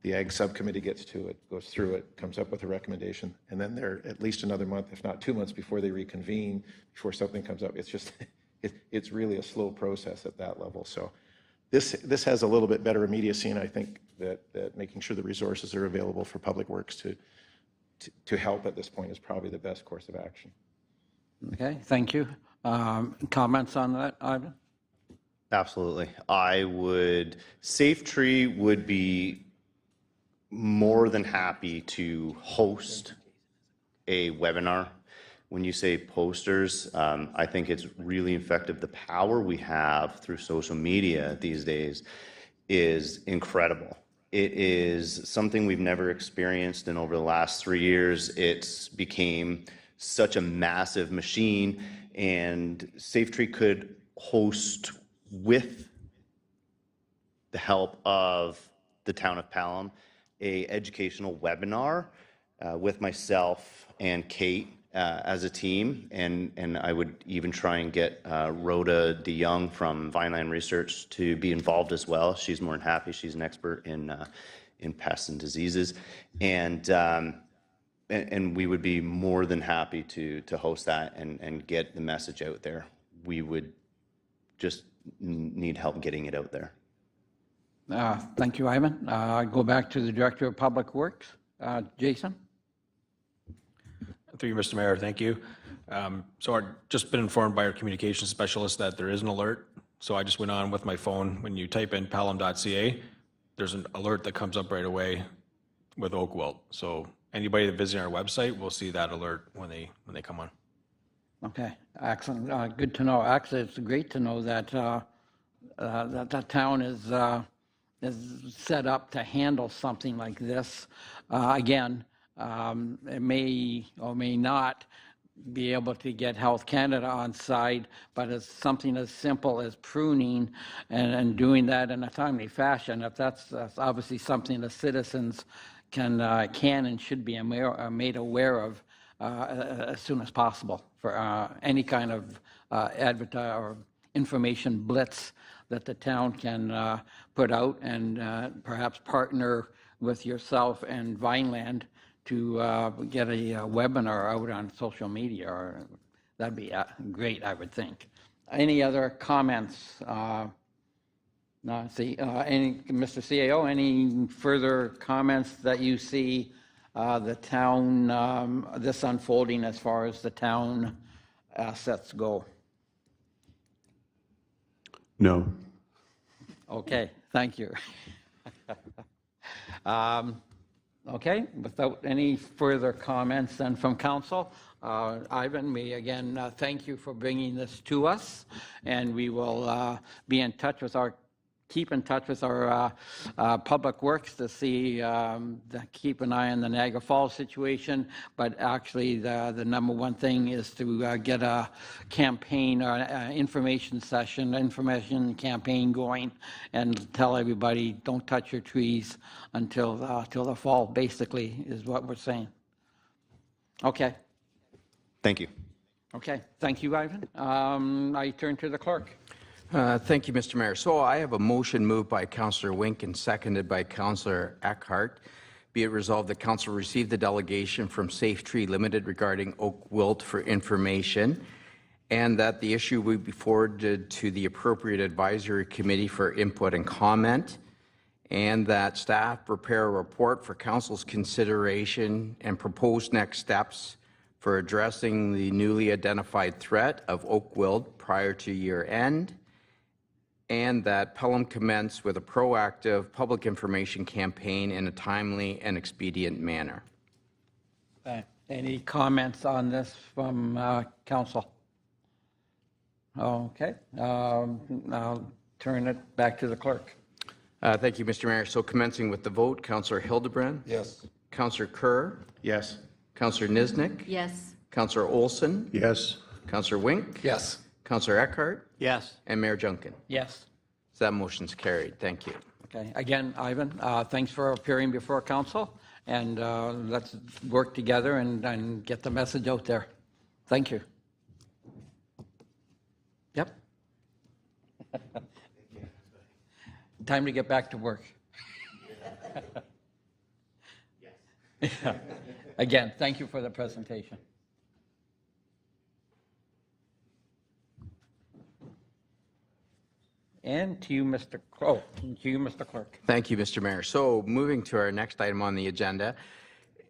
H: the Ag Subcommittee gets to it, goes through it, comes up with a recommendation, and then they're at least another month, if not 2 months, before they reconvene, before something comes up. It's just, it's really a slow process at that level. So this has a little bit better immediacy, and I think that making sure the resources are available for Public Works to help at this point is probably the best course of action.
A: Okay, thank you. Comments on that, Ivan?
D: Absolutely. Safe Tree would be more than happy to host a webinar. When you say posters, I think it's really effective. The power we have through social media these days is incredible. It is something we've never experienced, and over the last 3 years, it's became such a massive machine, and Safe Tree could host, with the help of the town of Pelham, a educational webinar with myself and Kate as a team, and I would even try and get Rhoda DeYoung from Vineland Research to be involved as well. She's more than happy. She's an expert in pests and diseases, and we would be more than happy to host that and get the message out there. We would just need help getting it out there.
A: Thank you, Ivan. I go back to the Director of Public Works, Jason.
G: Through you, Mr. Mayor, thank you. So I've just been informed by our communications specialist that there is an alert. So I just went on with my phone. When you type in pelham.ca, there's an alert that comes up right away with oak wilt. So anybody that visits our website will see that alert when they come on.
A: Okay, excellent. Good to know. Actually, it's great to know that that town is set up to handle something like this. Again, it may or may not be able to get Health Canada on side, but it's something as simple as pruning and doing that in a timely fashion. If that's obviously something the citizens can and should be made aware of as soon as possible for any kind of advertise or information blitz that the town can put out, and perhaps partner with yourself and Vineland to get a webinar out on social media, or that'd be great, I would think. Any other comments? No, see, Mr. CAO, any further comments that you see the town, this unfolding as far as the town assets go?
I: No.
A: Okay, thank you. Okay, without any further comments then from council, Ivan, we again thank you for bringing this to us, and we will be in touch with keep in touch with our public works to see, keep an eye on the Niagara Falls situation, but actually the number one thing is to get a campaign or information campaign going, and tell everybody, don't touch your trees until the fall, basically, is what we're saying. Okay.
D: Thank you.
A: Okay, thank you, Ivan. I turn to the clerk.
C: Thank you, Mr. Mayor. So I have a motion moved by Councillor Wink and seconded by Councillor Eckhart. Be it resolved that Council received the delegation from Safe Tree Limited regarding oak wilt for information, and that the issue will be forwarded to the appropriate advisory committee for input and comment, and that staff prepare a report for Council's consideration and propose next steps for addressing the newly identified threat of oak wilt prior to year end, and that Pelham commence with a proactive public information campaign in a timely and expedient manner.
A: Any comments on this from council? Okay, I'll turn it back to the clerk.
C: Thank you, Mr. Mayor. So commencing with the vote, Councillor Hildebrand.
J: Yes.
C: Councillor Kerr.
H: Yes.
C: Councillor Niznik.
B: Yes.
C: Councillor Olson.
J: Yes.
C: Councillor Wink.
F: Yes.
C: Councillor Eckhart.
E: Yes.
C: And Mayor Junkin.
A: Yes.
C: So that motion's carried. Thank you.
A: Okay, again, Ivan, thanks for appearing before council, and let's work together and get the message out there. Thank you. Yep. Time to get back to work. Yeah. Again, thank you for the presentation. And to you, Mr. Clerk.
C: Thank you, Mr. Mayor. So moving to our next item on the agenda,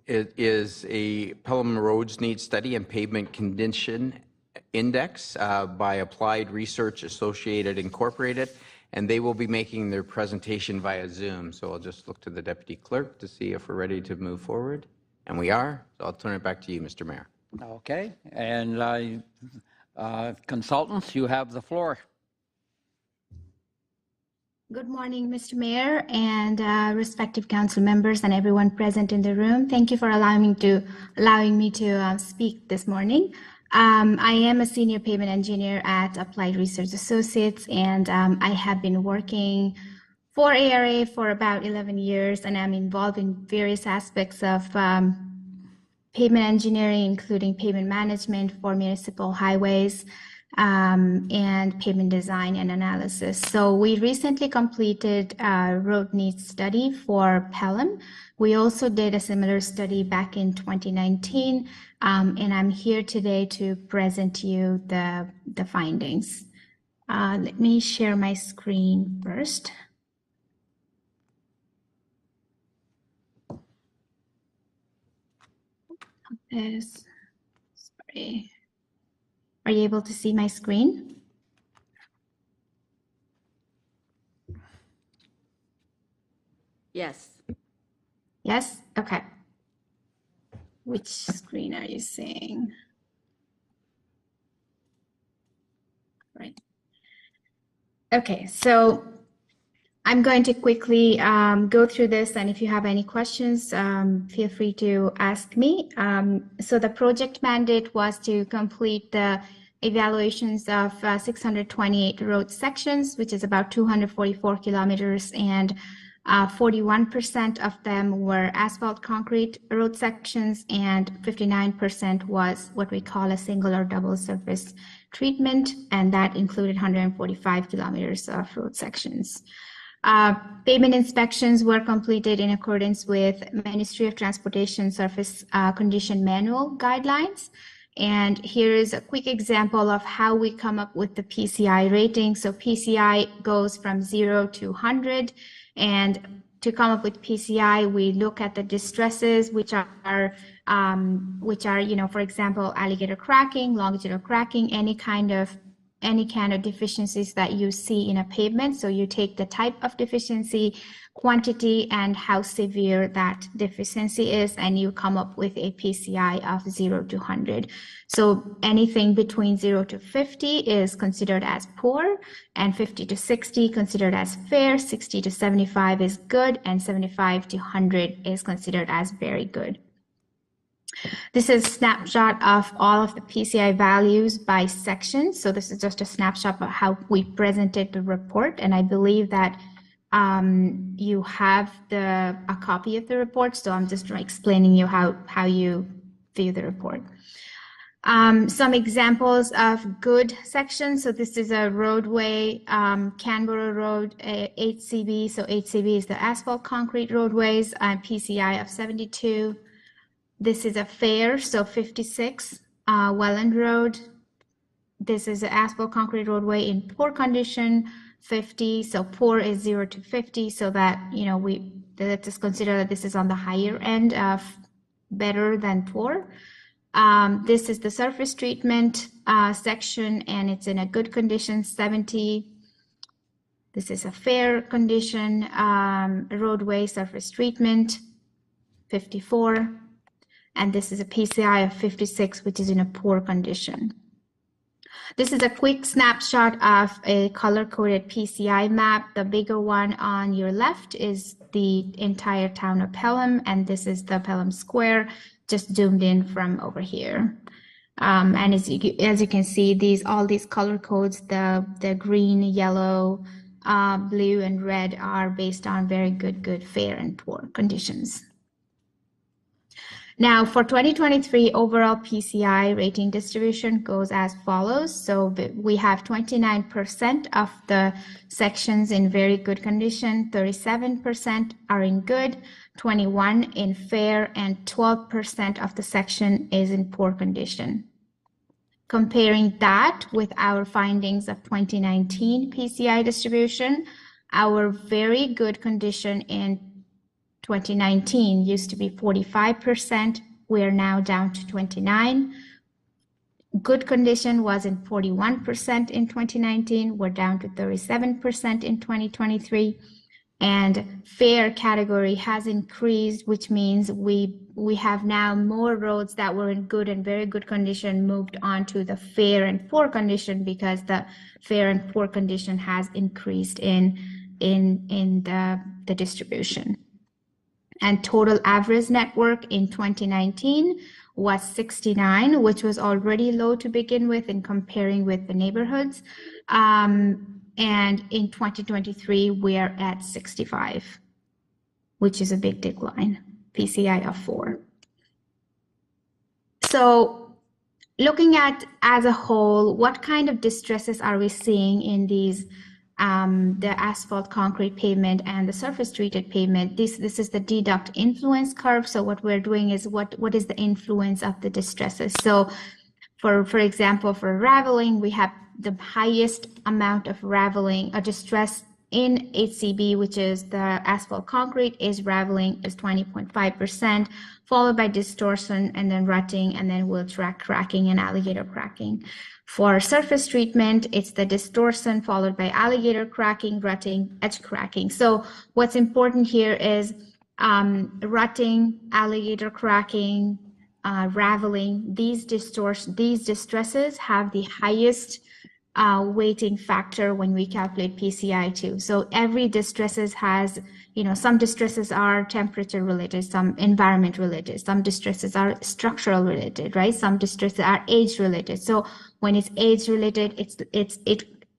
C: it is a Pelham Roads Needs Study and Pavement Condition Index by Applied Research Associated Incorporated, and they will be making their presentation via Zoom. So I'll just look to the Deputy Clerk to see if we're ready to move forward. And we are. So I'll turn it back to you, Mr. Mayor.
A: Okay, and consultants, you have the floor.
K: Good morning, Mr. Mayor and respective council members and everyone present in the room. Thank you for allowing me to speak this morning. I am a senior pavement engineer at Applied Research Associates, and I have been working for ARA for about 11 years, and I'm involved in various aspects of pavement engineering, including pavement management for municipal highways, and pavement design and analysis. So we recently completed a road needs study for Pelham. We also did a similar study back in 2019, and I'm here today to present to you the findings. Let me share my screen first. Sorry. Are you able to see my screen?
B: Yes.
K: Yes? Okay. Which screen are you seeing? Right. Okay, so I'm going to quickly go through this, and if you have any questions, feel free to ask me. So the project mandate was to complete the evaluations of 628 road sections, which is about 244 kilometers, and 41% of them were asphalt concrete road sections, and 59% was what we call a single or double surface treatment, and that included 145 kilometers of road sections. Pavement inspections were completed in accordance with Ministry of Transportation Surface Condition Manual guidelines. And here is a quick example of how we come up with the PCI rating. So PCI goes from 0 to 100. And to come up with PCI, we look at the distresses, which are, for example, alligator cracking, longitudinal cracking, any kind of deficiencies that you see in a pavement. So you take the type of deficiency, quantity, and how severe that deficiency is, and you come up with a PCI of 0 to 100. So anything between 0 to 50 is considered as poor, and 50 to 60 considered as fair, 60 to 75 is good, and 75 to 100 is considered as very good. This is a snapshot of all of the PCI values by section. So this is just a snapshot of how we presented the report. And I believe that you have a copy of the report. So I'm just explaining you how you view the report. Some examples of good sections. So this is a roadway, Canberra Road, 8CB. So 8CB is the asphalt concrete roadways, PCI of 72. This is a fair, so 56, Welland Road. This is an asphalt concrete roadway in poor condition, 50. So poor is 0 to 50, so that, let's just consider that this is on the higher end of better than poor. This is the surface treatment section, and it's in a good condition, 70. This is a fair condition roadway surface treatment, 54. And this is a PCI of 56, which is in a poor condition. This is a quick snapshot of a color-coded PCI map. The bigger one on your left is the entire town of Pelham, and this is the Pelham Square, just zoomed in from over here. And as you can see, all these color codes, the green, yellow, blue, and red are based on very good, fair, and poor conditions. Now, for 2023, overall PCI rating distribution goes as follows. So we have 29% of the sections in very good condition, 37% are in good, 21% in fair, and 12% of the section is in poor condition. Comparing that with our findings of 2019 PCI distribution, our very good condition in 2019 used to be 45%. We are now down to 29%. Good condition was in 41% in 2019. We're down to 37% in 2023. And fair category has increased, which means we have now more roads that were in good and very good condition moved on to the fair and poor condition, because the fair and poor condition has increased in the distribution. And total average network in 2019 was 69, which was already low to begin with in comparing with the neighborhoods. And in 2023, we are at 65, which is a big decline, PCI of 4. So looking at as a whole, what kind of distresses are we seeing in these the asphalt concrete pavement and the surface treated pavement? This is the deduct influence curve. So what we're doing is what is the influence of the distresses? So for example, for raveling, we have the highest amount of raveling, a distress in HCB, which is the asphalt concrete, is raveling is 20.5%, followed by distortion and then rutting, and then wheel track cracking and alligator cracking. For surface treatment, it's the distortion followed by alligator cracking, rutting, edge cracking. So what's important here is rutting, alligator cracking, raveling. These distresses have the highest weighting factor when we calculate PCI too. So every distresses has, some distresses are temperature related, some environment related, some distresses are structural related, right? Some distresses are age related. So when it's age related,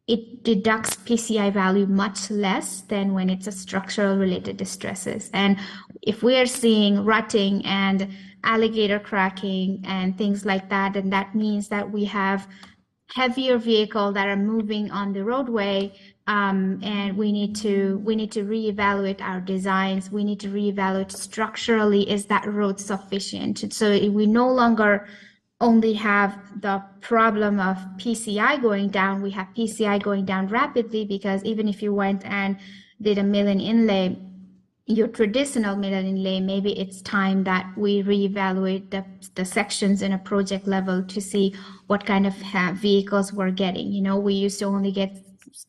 K: it deducts PCI value much less than when it's a structural related distresses. And if we are seeing rutting and alligator cracking and things like that, then that means that we have heavier vehicles that are moving on the roadway, and we need to reevaluate our designs. We need to reevaluate structurally, is that road sufficient? So we no longer only have the problem of PCI going down, we have PCI going down rapidly, because even if you went and did a mill and inlay, your traditional mill and inlay, maybe it's time that we reevaluate the sections in a project level to see what kind of vehicles we're getting. We used to only get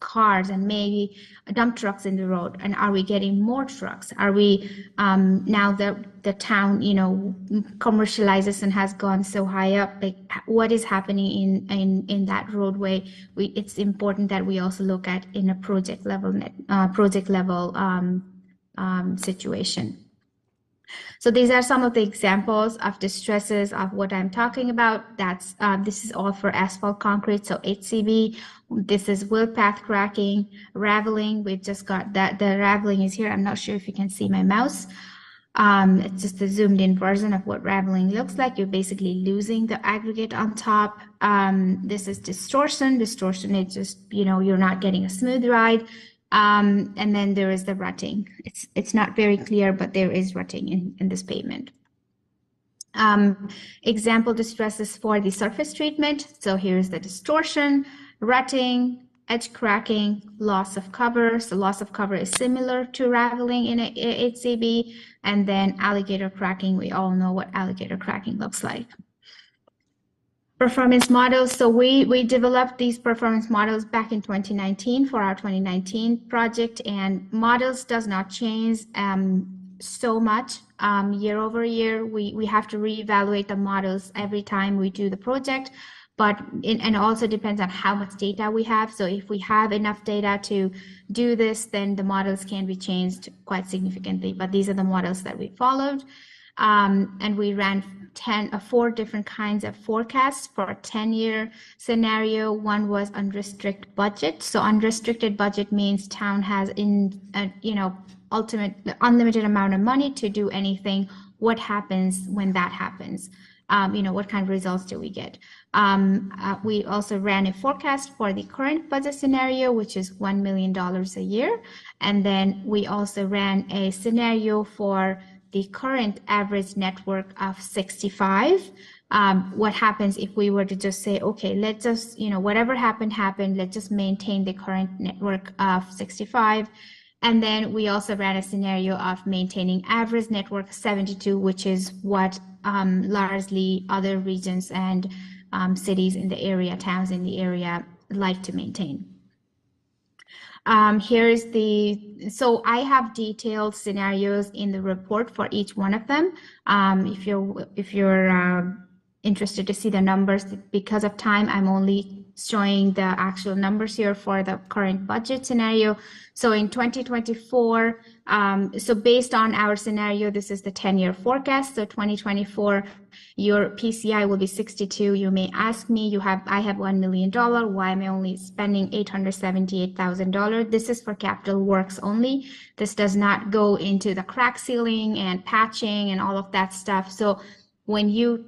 K: cars and maybe dump trucks in the road, and are we getting more trucks? Are we now that the town commercializes and has gone so high up, like what is happening in that roadway? It's important that we also look at in a project level situation. So these are some of the examples of distresses of what I'm talking about. This is all for asphalt concrete, so HCB. This is wheel path cracking, raveling. We've just got that. The raveling is here. I'm not sure if you can see my mouse. It's just a zoomed in version of what raveling looks like. You're basically losing the aggregate on top. This is distortion. Distortion is just, you're not getting a smooth ride. And then there is the rutting. It's not very clear, but there is rutting in this pavement. Example distresses for the surface treatment. So here's the distortion, rutting, edge cracking, loss of cover. So loss of cover is similar to raveling in a HCB. And then alligator cracking, we all know what alligator cracking looks like. Performance models. So we developed these performance models back in 2019 for our 2019 project, and models does not change so much year over year. We have to reevaluate the models every time we do the project, but and also depends on how much data we have. So if we have enough data to do this, then the models can be changed quite significantly. But these are the models that we followed. And we ran 4 different kinds of forecasts for a 10-year scenario. One was unrestricted budget. So unrestricted budget means town has unlimited amount of money to do anything. What happens when that happens? What kind of results do we get? We also ran a forecast for the current budget scenario, which is $1 million a year. And then we also ran a scenario for the current average network of 65. What happens if we were to just say, okay, let's just, whatever happened, let's just maintain the current network of 65. And then we also ran a scenario of maintaining average network 72, which is what largely other regions and cities in the area, towns in the area like to maintain. So I have detailed scenarios in the report for each one of them. If you're interested to see the numbers, because of time, I'm only showing the actual numbers here for the current budget scenario. So in 2024, so based on our scenario, this is the 10-year forecast. So 2024, your PCI will be 62. You may ask me, I have $1 million. Why am I only spending $878,000? This is for capital works only. This does not go into the crack sealing and patching and all of that stuff. So when you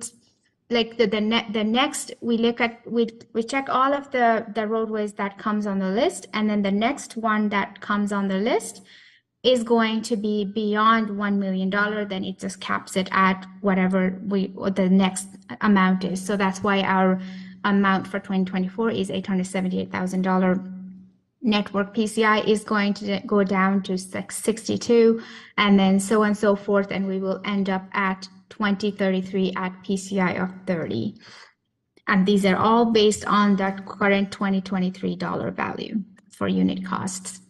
K: the next we check all of the roadways that comes on the list, and then the next one that comes on the list is going to be beyond $1 million. Then it just caps it at whatever the next amount is. So that's why our amount for 2024 is $878,000. Network PCI is going to go down to 62, and then so on and so forth, and we will end up at 2033 at PCI of 30. And these are all based on that current 2023 dollar value for unit costs.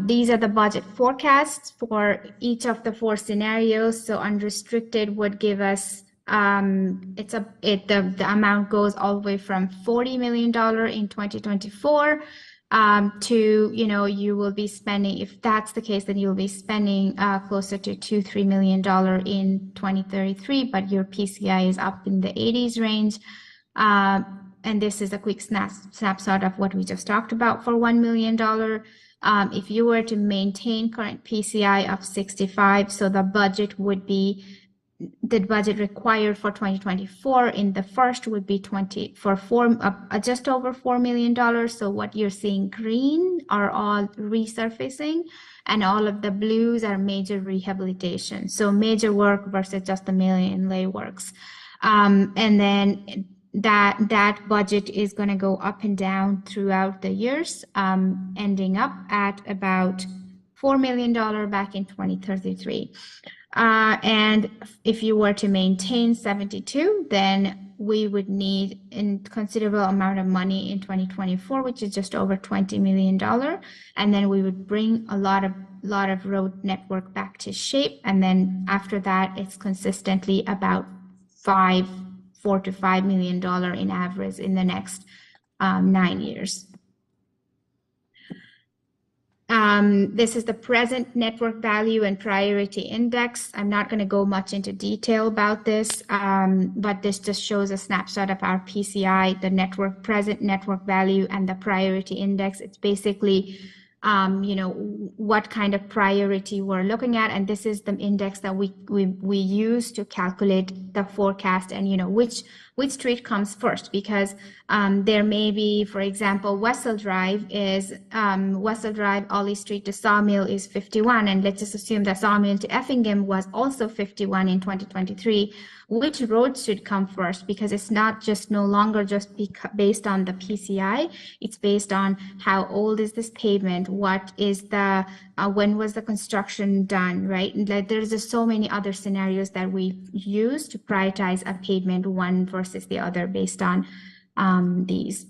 K: These are the budget forecasts for each of the 4 scenarios. So unrestricted would give us The amount goes all the way from $40 million in 2024 to, you will be spending, if that's the case, then you'll be spending closer to $2-3 million in 2033, but your PCI is up in the 80s range. And this is a quick snapshot of what we just talked about for $1 million. If you were to maintain current PCI of 65, so the budget would be, the budget required for 2024 in the first would be just over $4 million. So what you're seeing green are all resurfacing, and all of the blues are major rehabilitation. So major work versus just the million inlay works. And then that budget is going to go up and down throughout the years, ending up at about $4 million back in 2033. And if you were to maintain 72, then we would need a considerable amount of money in 2024, which is just over $20 million. And then we would bring a lot of road network back to shape. And then after that, it's consistently about $4 to $5 million in average in the next 9 years. This is the present network value and priority index. I'm not going to go much into detail about this, but this just shows a snapshot of our PCI, the present network value and the priority index. It's basically what kind of priority we're looking at, and this is the index that we use to calculate the forecast and which street comes first, because there may be, for example, Wessel Drive, Ollie Street to Sawmill is 51, and let's just assume that Sawmill to Effingham was also 51 in 2023. Which roads should come first? Because it's no longer just based on the PCI, it's based on how old is this pavement, what is the, when was the construction done, right? And there's just so many other scenarios that we use to prioritize a pavement one versus the other based on these.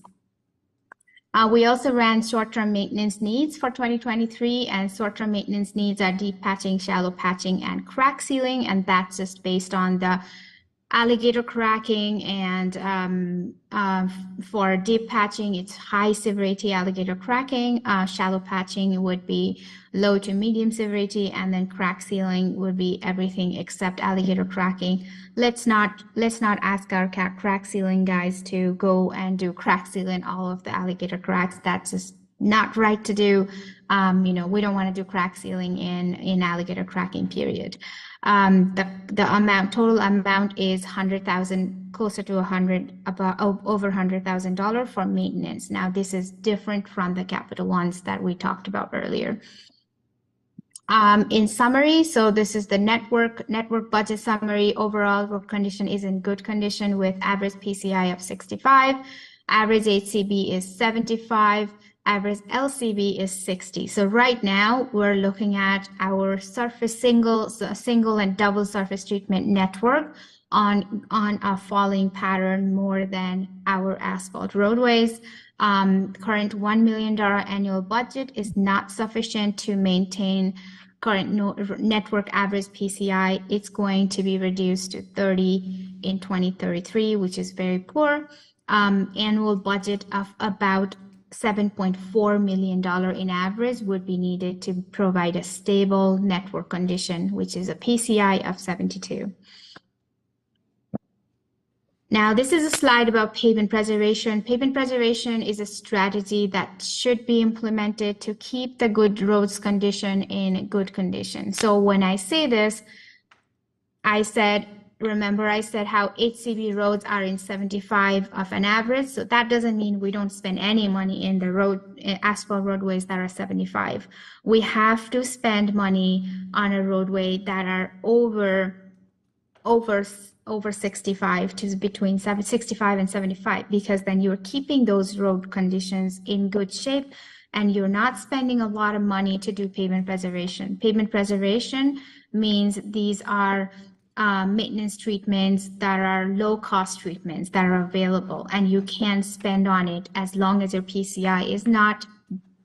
K: We also ran short-term maintenance needs for 2023, and short-term maintenance needs are deep patching, shallow patching, and crack sealing, and that's just based on the alligator cracking. And for deep patching, it's high severity alligator cracking. Shallow patching would be low to medium severity, and then crack sealing would be everything except alligator cracking. Let's not ask our crack sealing guys to go and do crack sealing all of the alligator cracks. That's just not right to do. We don't want to do crack sealing in alligator cracking, period. The total amount is $100,000, closer to over $100,000 for maintenance. Now, this is different from the capital ones that we talked about earlier. In summary, so this is the network budget summary. Overall, road condition is in good condition with average PCI of 65, average HCB is 75, average LCB is 60. So right now we're looking at our surface single and double surface treatment network on a falling pattern more than our asphalt roadways. Current $1 million annual budget is not sufficient to maintain current network average PCI. It's going to be reduced to 30 in 2033, which is very poor. Annual budget of about $7.4 million in average would be needed to provide a stable network condition, which is a PCI of 72. Now, this is a slide about pavement preservation. Pavement preservation is a strategy that should be implemented to keep the good roads condition in good condition. So when I say this, remember I said how HCB roads are in 75 of an average. So that doesn't mean we don't spend any money in the asphalt roadways that are 75. We have to spend money on a roadway that are over 65 to between 65 and 75, because then you're keeping those road conditions in good shape and you're not spending a lot of money to do pavement preservation. Pavement preservation means these are maintenance treatments that are low cost treatments that are available, and you can spend on it as long as your PCI is not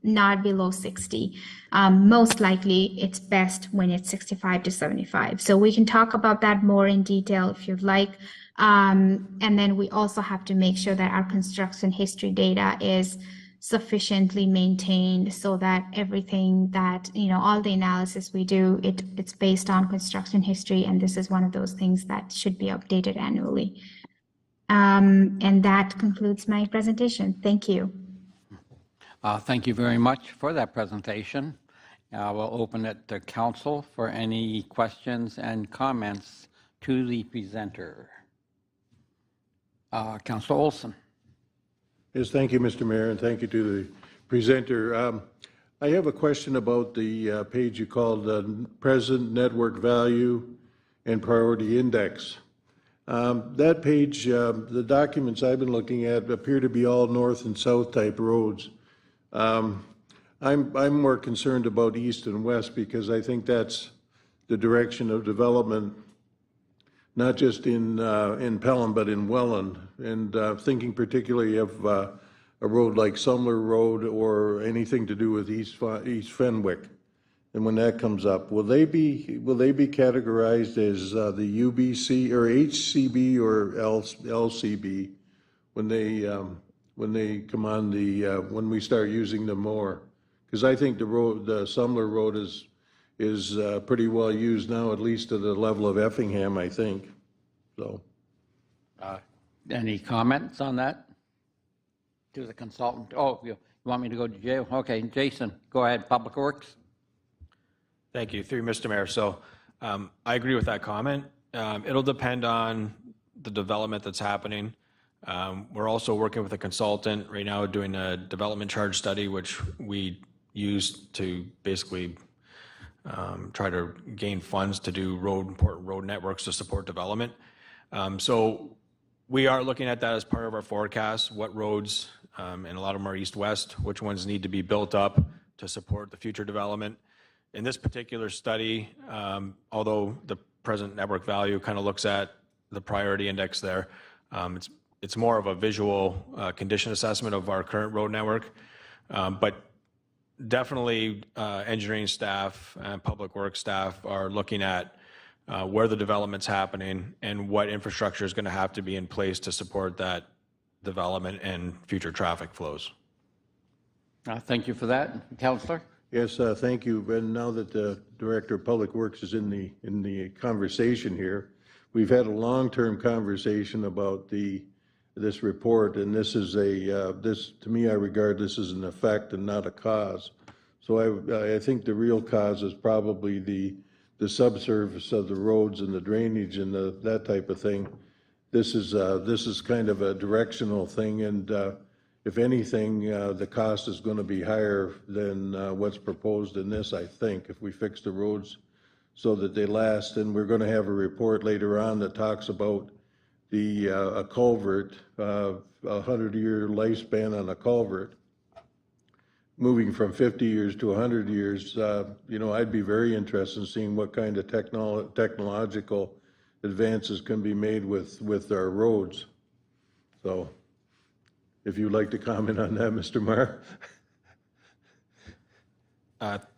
K: not below 60. Most likely, it's best when it's 65 to 75. So we can talk about that more in detail if you'd like. And then we also have to make sure that our construction history data is sufficiently maintained so that everything that, all the analysis we do, it's based on construction history, and this is one of those things that should be updated annually. And that concludes my presentation. Thank you.
A: Thank you very much for that presentation. We'll open it to council for any questions and comments to the presenter. Councilor Olson.
J: Yes, thank you, Mr. Mayor, and thank you to the presenter. I have a question about the page you called Present Network Value and Priority Index. That page, the documents I've been looking at appear to be all north and south type roads. I'm more concerned about east and west because I think that's the direction of development, not just in Pelham, but in Welland, and thinking particularly of a road like Sumler Road or anything to do with East Fenwick. And when that comes up, will they be categorized as the UBC or HCB or LCB when they come on when we start using them more? Because I think the Sumler Road is pretty well used now, at least to the level of Effingham, I think. So,
A: Any comments on that? To the consultant. Oh, you want me to go to jail? Okay, Jason, go ahead. Public Works.
G: Thank you. Through Mr. Mayor. So I agree with that comment. It'll depend on the development that's happening. We're also working with a consultant right now doing a development charge study, which we use to basically try to gain funds to do important road networks to support development. So we are looking at that as part of our forecast, what roads, and a lot of them are east-west, which ones need to be built up to support the future development. In this particular study, although the present network value kind of looks at the priority index there, it's more of a visual condition assessment of our current road network. But definitely engineering staff and public works staff are looking at where the development's happening and what infrastructure is going to have to be in place to support that development and future traffic flows.
A: Thank you for that. Councillor?
J: yes, thank you. And now that the Director of Public Works is in the conversation here, we've had a long-term conversation about this report, and this is to me, I regard this as an effect and not a cause. So I think the real cause is probably the subsurface of the roads and the drainage and that type of thing. This is kind of a directional thing, and if anything, the cost is going to be higher than what's proposed in this, I think, if we fix the roads so that they last. And we're going to have a report later on that talks about a culvert, 100-year lifespan on a culvert, moving from 50 years to 100 years. I'd be very interested in seeing what kind of technological advances can be made with our roads. So if you'd like to comment on that, Mr. Mayor.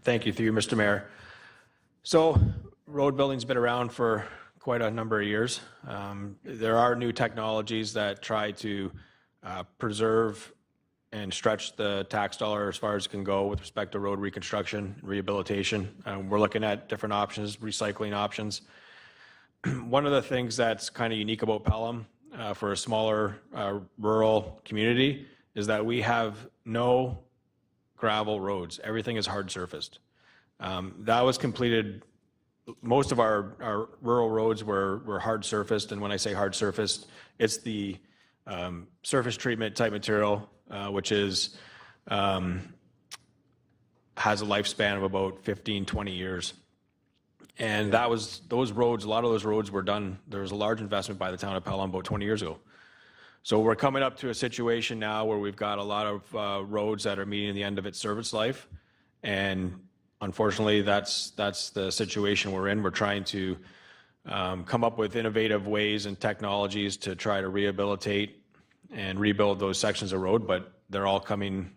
G: Thank you, through you, Mr. Mayor. So road building's been around for quite a number of years. There are new technologies that try to preserve and stretch the tax dollar as far as it can go with respect to road reconstruction, rehabilitation. We're looking at different options, recycling options. One of the things that's kind of unique about Pelham for a smaller rural community is that we have no gravel roads. Everything is hard surfaced. That was completed. Most of our rural roads were hard surfaced, and when I say hard surfaced, it's the surface treatment type material, which has a lifespan of about 15, 20 years. And those roads, a lot of those roads were done. There was a large investment by the town of Pelham about 20 years ago. So we're coming up to a situation now where we've got a lot of roads that are meeting the end of its service life. And unfortunately, that's the situation we're in. We're trying to come up with innovative ways and technologies to try to rehabilitate and rebuild those sections of road, but they're all coming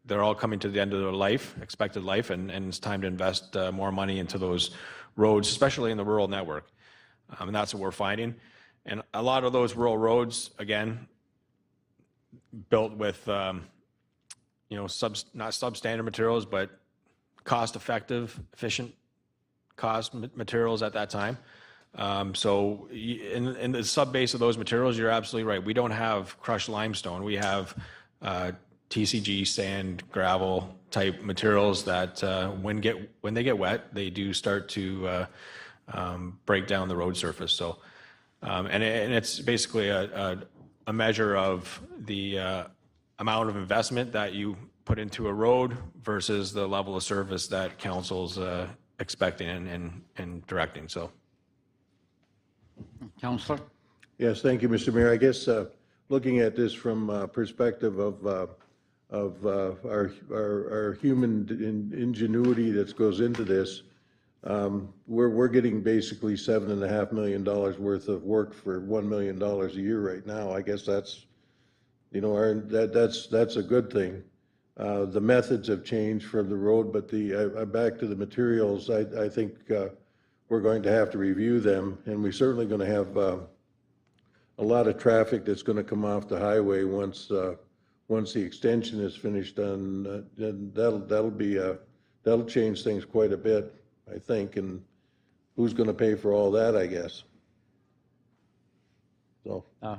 G: they're all coming to the end of their life, expected life, and it's time to invest more money into those roads, especially in the rural network. And that's what we're finding. And a lot of those rural roads, again, built with, you know, not substandard materials, but cost-effective, efficient cost materials at that time. So in the sub-base of those materials, you're absolutely right. We don't have crushed limestone. We have TCG, sand, gravel type materials that when they get wet, they do start to break down the road surface. So, and it's basically a measure of the amount of investment that you put into a road versus the level of service that council's expecting and directing. So,
A: Councillor?
J: Yes, thank you, Mr. Mayor. I guess looking at this from perspective of our human ingenuity that goes into this, we're getting basically $7.5 million worth of work for $1 million a year right now. I guess that's, you know, that's a good thing. The methods have changed from the road, but back to the materials, I think we're going to have to review them, and we're certainly going to have a lot of traffic that's going to come off the highway once the extension is finished. And that'll change things quite a bit, I think. And who's going to pay for all that, I guess. So, no,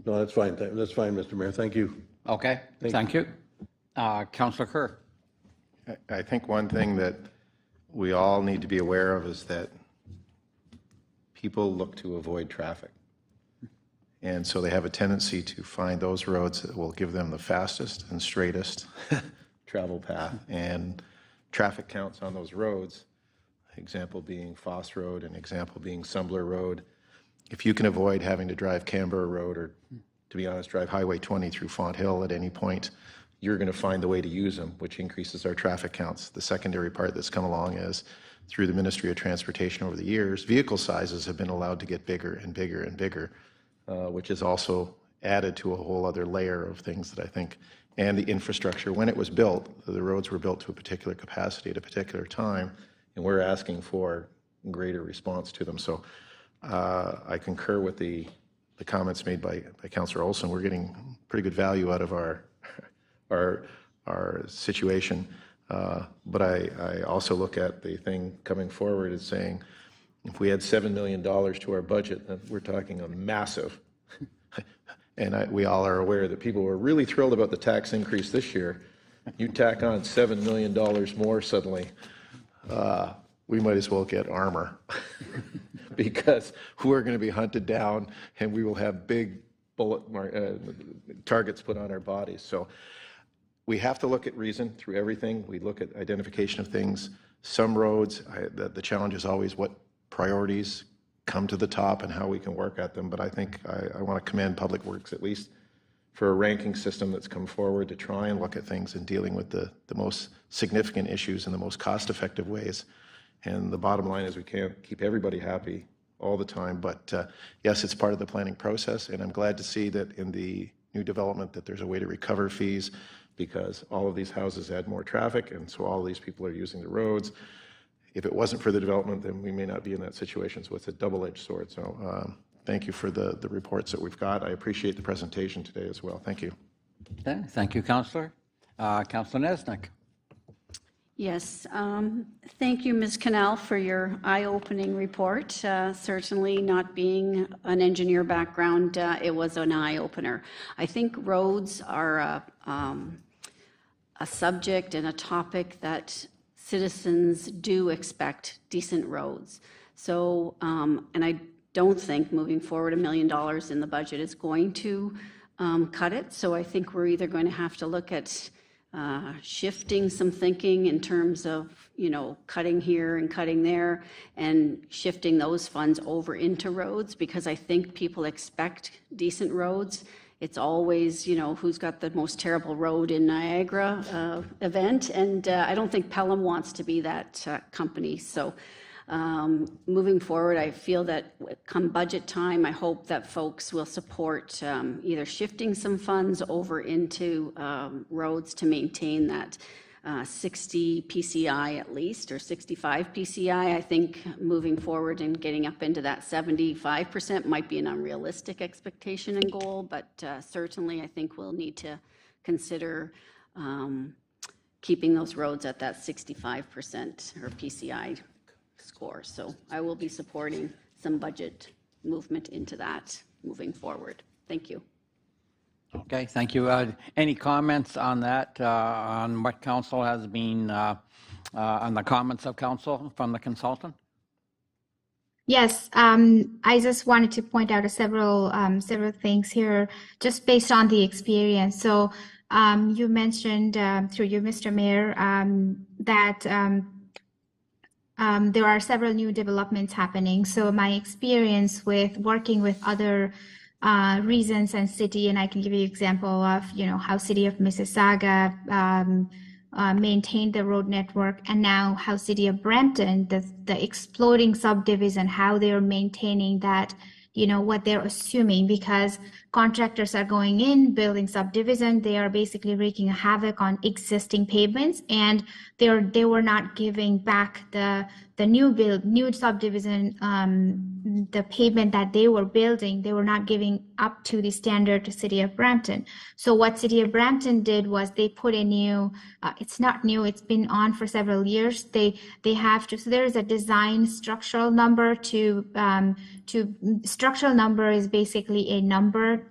J: that's fine. That's fine, Mr. Mayor. Thank you.
A: Okay, thank you. Councillor Kerr.
H: I think one thing that we all need to be aware of is that people look to avoid traffic. And so they have a tendency to find those roads that will give them the fastest and straightest travel path. And traffic counts on those roads, example being Foss Road, and example being Sumbler Road. If you can avoid having to drive Canberra Road, or to be honest, drive Highway 20 through Font Hill at any point, you're going to find the way to use them, which increases our traffic counts. The secondary part that's come along is through the Ministry of Transportation over the years, vehicle sizes have been allowed to get bigger and bigger and bigger, which has also added to a whole other layer of things that I think, and the infrastructure. When it was built, the roads were built to a particular capacity at a particular time, and we're asking for greater response to them. So I concur with the comments made by Councillor Olson. We're getting pretty good value out of our situation. But I also look at the thing coming forward as saying, if we had $7 million to our budget, then we're talking a massive, and we all are aware that people were really thrilled about the tax increase this year. You tack on $7 million more suddenly, we might as well get armor because we're going to be hunted down and we will have big targets put on our bodies. So we have to look at reason through everything. We look at identification of things. Some roads, the challenge is always what priorities come to the top and how we can work at them. But I think I want to commend Public Works at least for a ranking system that's come forward to try and look at things and dealing with the most significant issues in the most cost-effective ways. And the bottom line is we can't keep everybody happy all the time. But yes, it's part of the planning process. And I'm glad to see that in the new development that there's a way to recover fees, because all of these houses add more traffic, and so all of these people are using the roads. If it wasn't for the development, then we may not be in that situation, so it's a double-edged sword. So thank you for the reports that we've got. I appreciate the presentation today as well. Thank you.
A: Okay, thank you, Councillor. Councillor Nesnick.
B: Yes, thank you, Ms. Cannell, for your eye-opening report. Certainly, not being an engineer background, it was an eye-opener. I think roads are a subject and a topic that citizens do expect decent roads. So, and I don't think moving forward $1 million in the budget is going to cut it. So I think we're either going to have to look at shifting some thinking in terms of, you know, cutting here and cutting there and shifting those funds over into roads, because I think people expect decent roads. It's always, you know, who's got the most terrible road in Niagara event. And I don't think Pelham wants to be that company. So Moving forward, I feel that come budget time, I hope that folks will support either shifting some funds over into roads to maintain that 60 PCI at least, or 65 PCI. I think moving forward and getting up into that 75% might be an unrealistic expectation and goal, but certainly I think we'll need to consider keeping those roads at that 65% or PCI score. So I will be supporting some budget movement into that moving forward. Thank you.
A: Okay, thank you. Any comments on that, on what council has been, on the comments of council from the consultant?
K: Yes, I just wanted to point out several things here, just based on the experience. So you mentioned through you, Mr. Mayor, that there are several new developments happening. So my experience with working with other regions and city, and I can give you an example of, how City of Mississauga maintained the road network, and now how City of Brampton, the exploding subdivision, how they're maintaining that, what they're assuming, because contractors are going in, building subdivision, they are basically wreaking havoc on existing pavements, and they were not giving back the new subdivision, the pavement that they were building, they were not giving up to the standard to City of Brampton. So what City of Brampton did was they put a new, it's not new, it's been on for several years. They have to, so there is a design structural number structural number is basically a number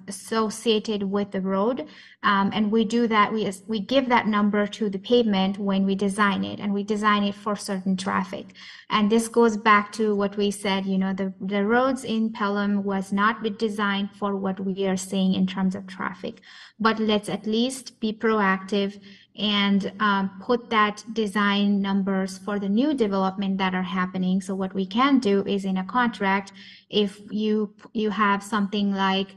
K: associated with the road. And we do that, we give that number to the pavement when we design it, and we design it for certain traffic. And this goes back to what we said, the roads in Pelham was not designed for what we are seeing in terms of traffic. But let's at least be proactive and put that design numbers for the new development that are happening. So what we can do is in a contract, if you have something like,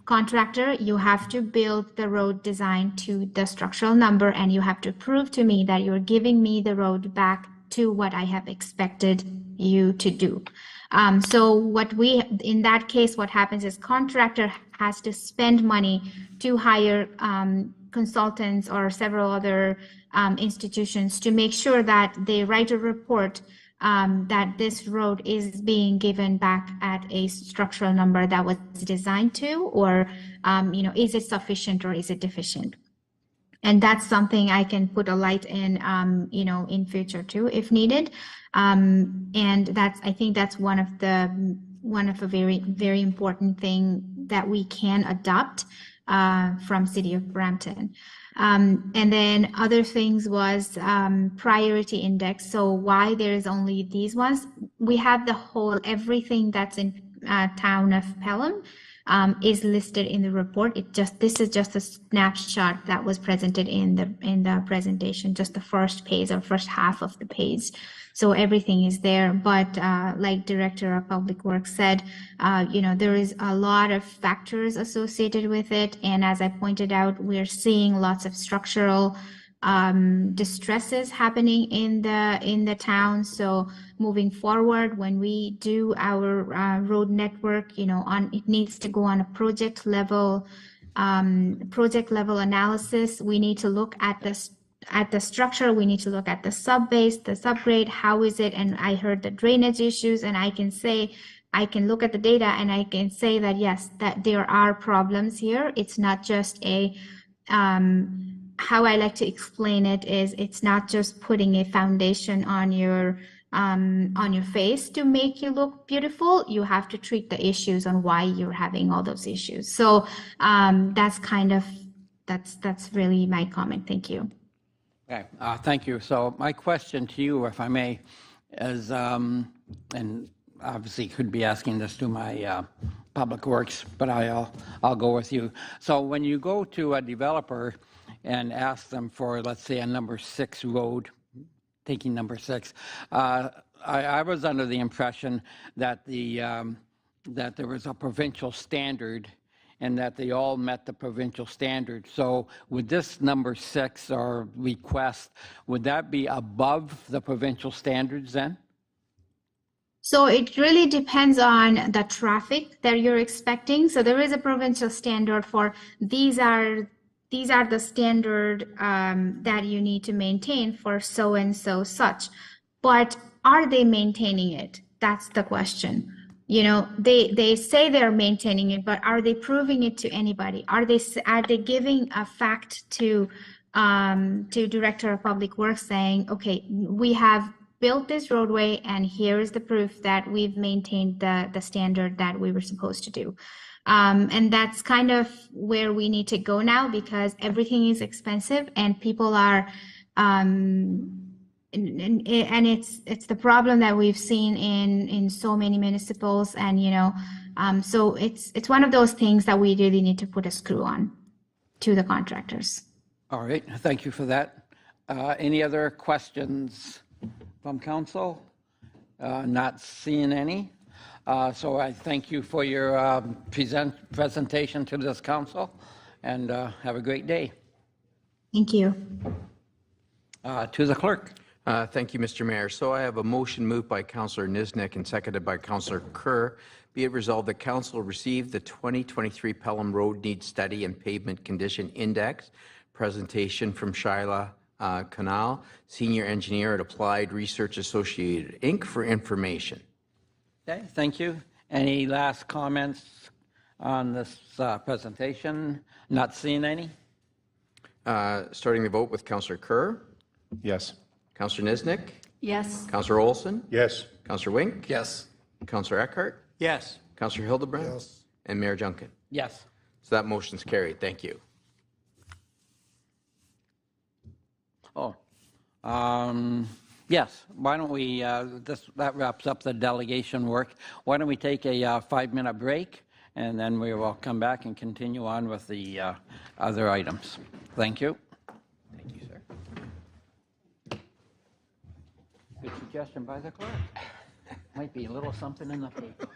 K: contractor, you have to build the road design to the structural number, and you have to prove to me that you're giving me the road back to what I have expected you to do. So in that case, what happens is contractor has to spend money to hire consultants or several other institutions to make sure that they write a report that this road is being given back at a structural number that was designed to, or, is it sufficient or is it deficient? And that's something I can put a light in, in future too, if needed. And I think that's one of a very, very important thing that we can adopt from City of Brampton. And then other things was priority index. So why there is only these ones? We have everything that's in town of Pelham is listed in the report. This is just a snapshot that was presented in the presentation, just the first page or first half of the page. So everything is there, but like Director of Public Works said, there is a lot of factors associated with it, and as I pointed out, we're seeing lots of structural distresses happening in the town. So moving forward, when we do our road network, it needs to go on a project level analysis. We need to look at the structure, we need to look at the subbase, the subgrade, how is it? And I heard the drainage issues, and I can look at the data and I can say that yes, that there are problems here. It's not just how I like to explain it is it's not just putting a foundation on your face to make you look beautiful. You have to treat the issues on why you're having all those issues. So that's really my comment. Thank you.
A: Okay, thank you. So my question to you, if I may, is, and obviously could be asking this to my Public Works, but I'll go with you. So when you go to a developer and ask them for, let's say, a number 6 road, taking number 6, I was under the impression that that there was a provincial standard and that they all met the provincial standard. So with this number 6, or request, would that be above the provincial standards then?
K: So it really depends on the traffic that you're expecting. So there is a provincial standard for these are the standard that you need to maintain for so and so such. But are they maintaining it? That's the question. You know, they say they're maintaining it, but are they proving it to anybody? Are they giving a fact to Director of Public Works saying, okay, we have built this roadway and here is the proof that we've maintained the standard that we were supposed to do. And that's kind of where we need to go now, because everything is expensive and people are, and it's the problem that we've seen in so many municipals, and so it's one of those things that we really need to put a screw on to the contractors.
A: All right, thank you for that. Any other questions from council? Not seeing any. So I thank you for your presentation to this council, and have a great day.
K: Thank you.
A: To the clerk.
C: Thank you, Mr. Mayor. So I have a motion moved by Councillor Niznik and seconded by Councillor Kerr. Be it resolved that council receive the 2023 Pelham Road Needs Study and Pavement Condition Index presentation from Shaila Kanal, Senior Engineer at Applied Research Associated, Inc., for information.
A: Okay, thank you. Any last comments on this presentation? Not seeing any.
C: Starting the vote with Councillor Kerr,
H: Yes.
C: Councillor Niznik,
B: Yes.
C: Councillor Olson,
J: Yes.
C: Councillor Wink,
F: Yes.
C: Councillor Eckhart,
E: Yes.
C: Councillor Hildebrand,
J: Yes.
C: and Mayor Junkin.
A: Yes.
C: So that motion's carried. Thank you.
A: Oh, yes. Why don't we, that wraps up the delegation work. Why don't we take a 5-minute break, and then we will come back and continue on with the other items. Thank you.
C: Thank you, sir.
A: Good suggestion by the clerk. Might be a little something in the paper.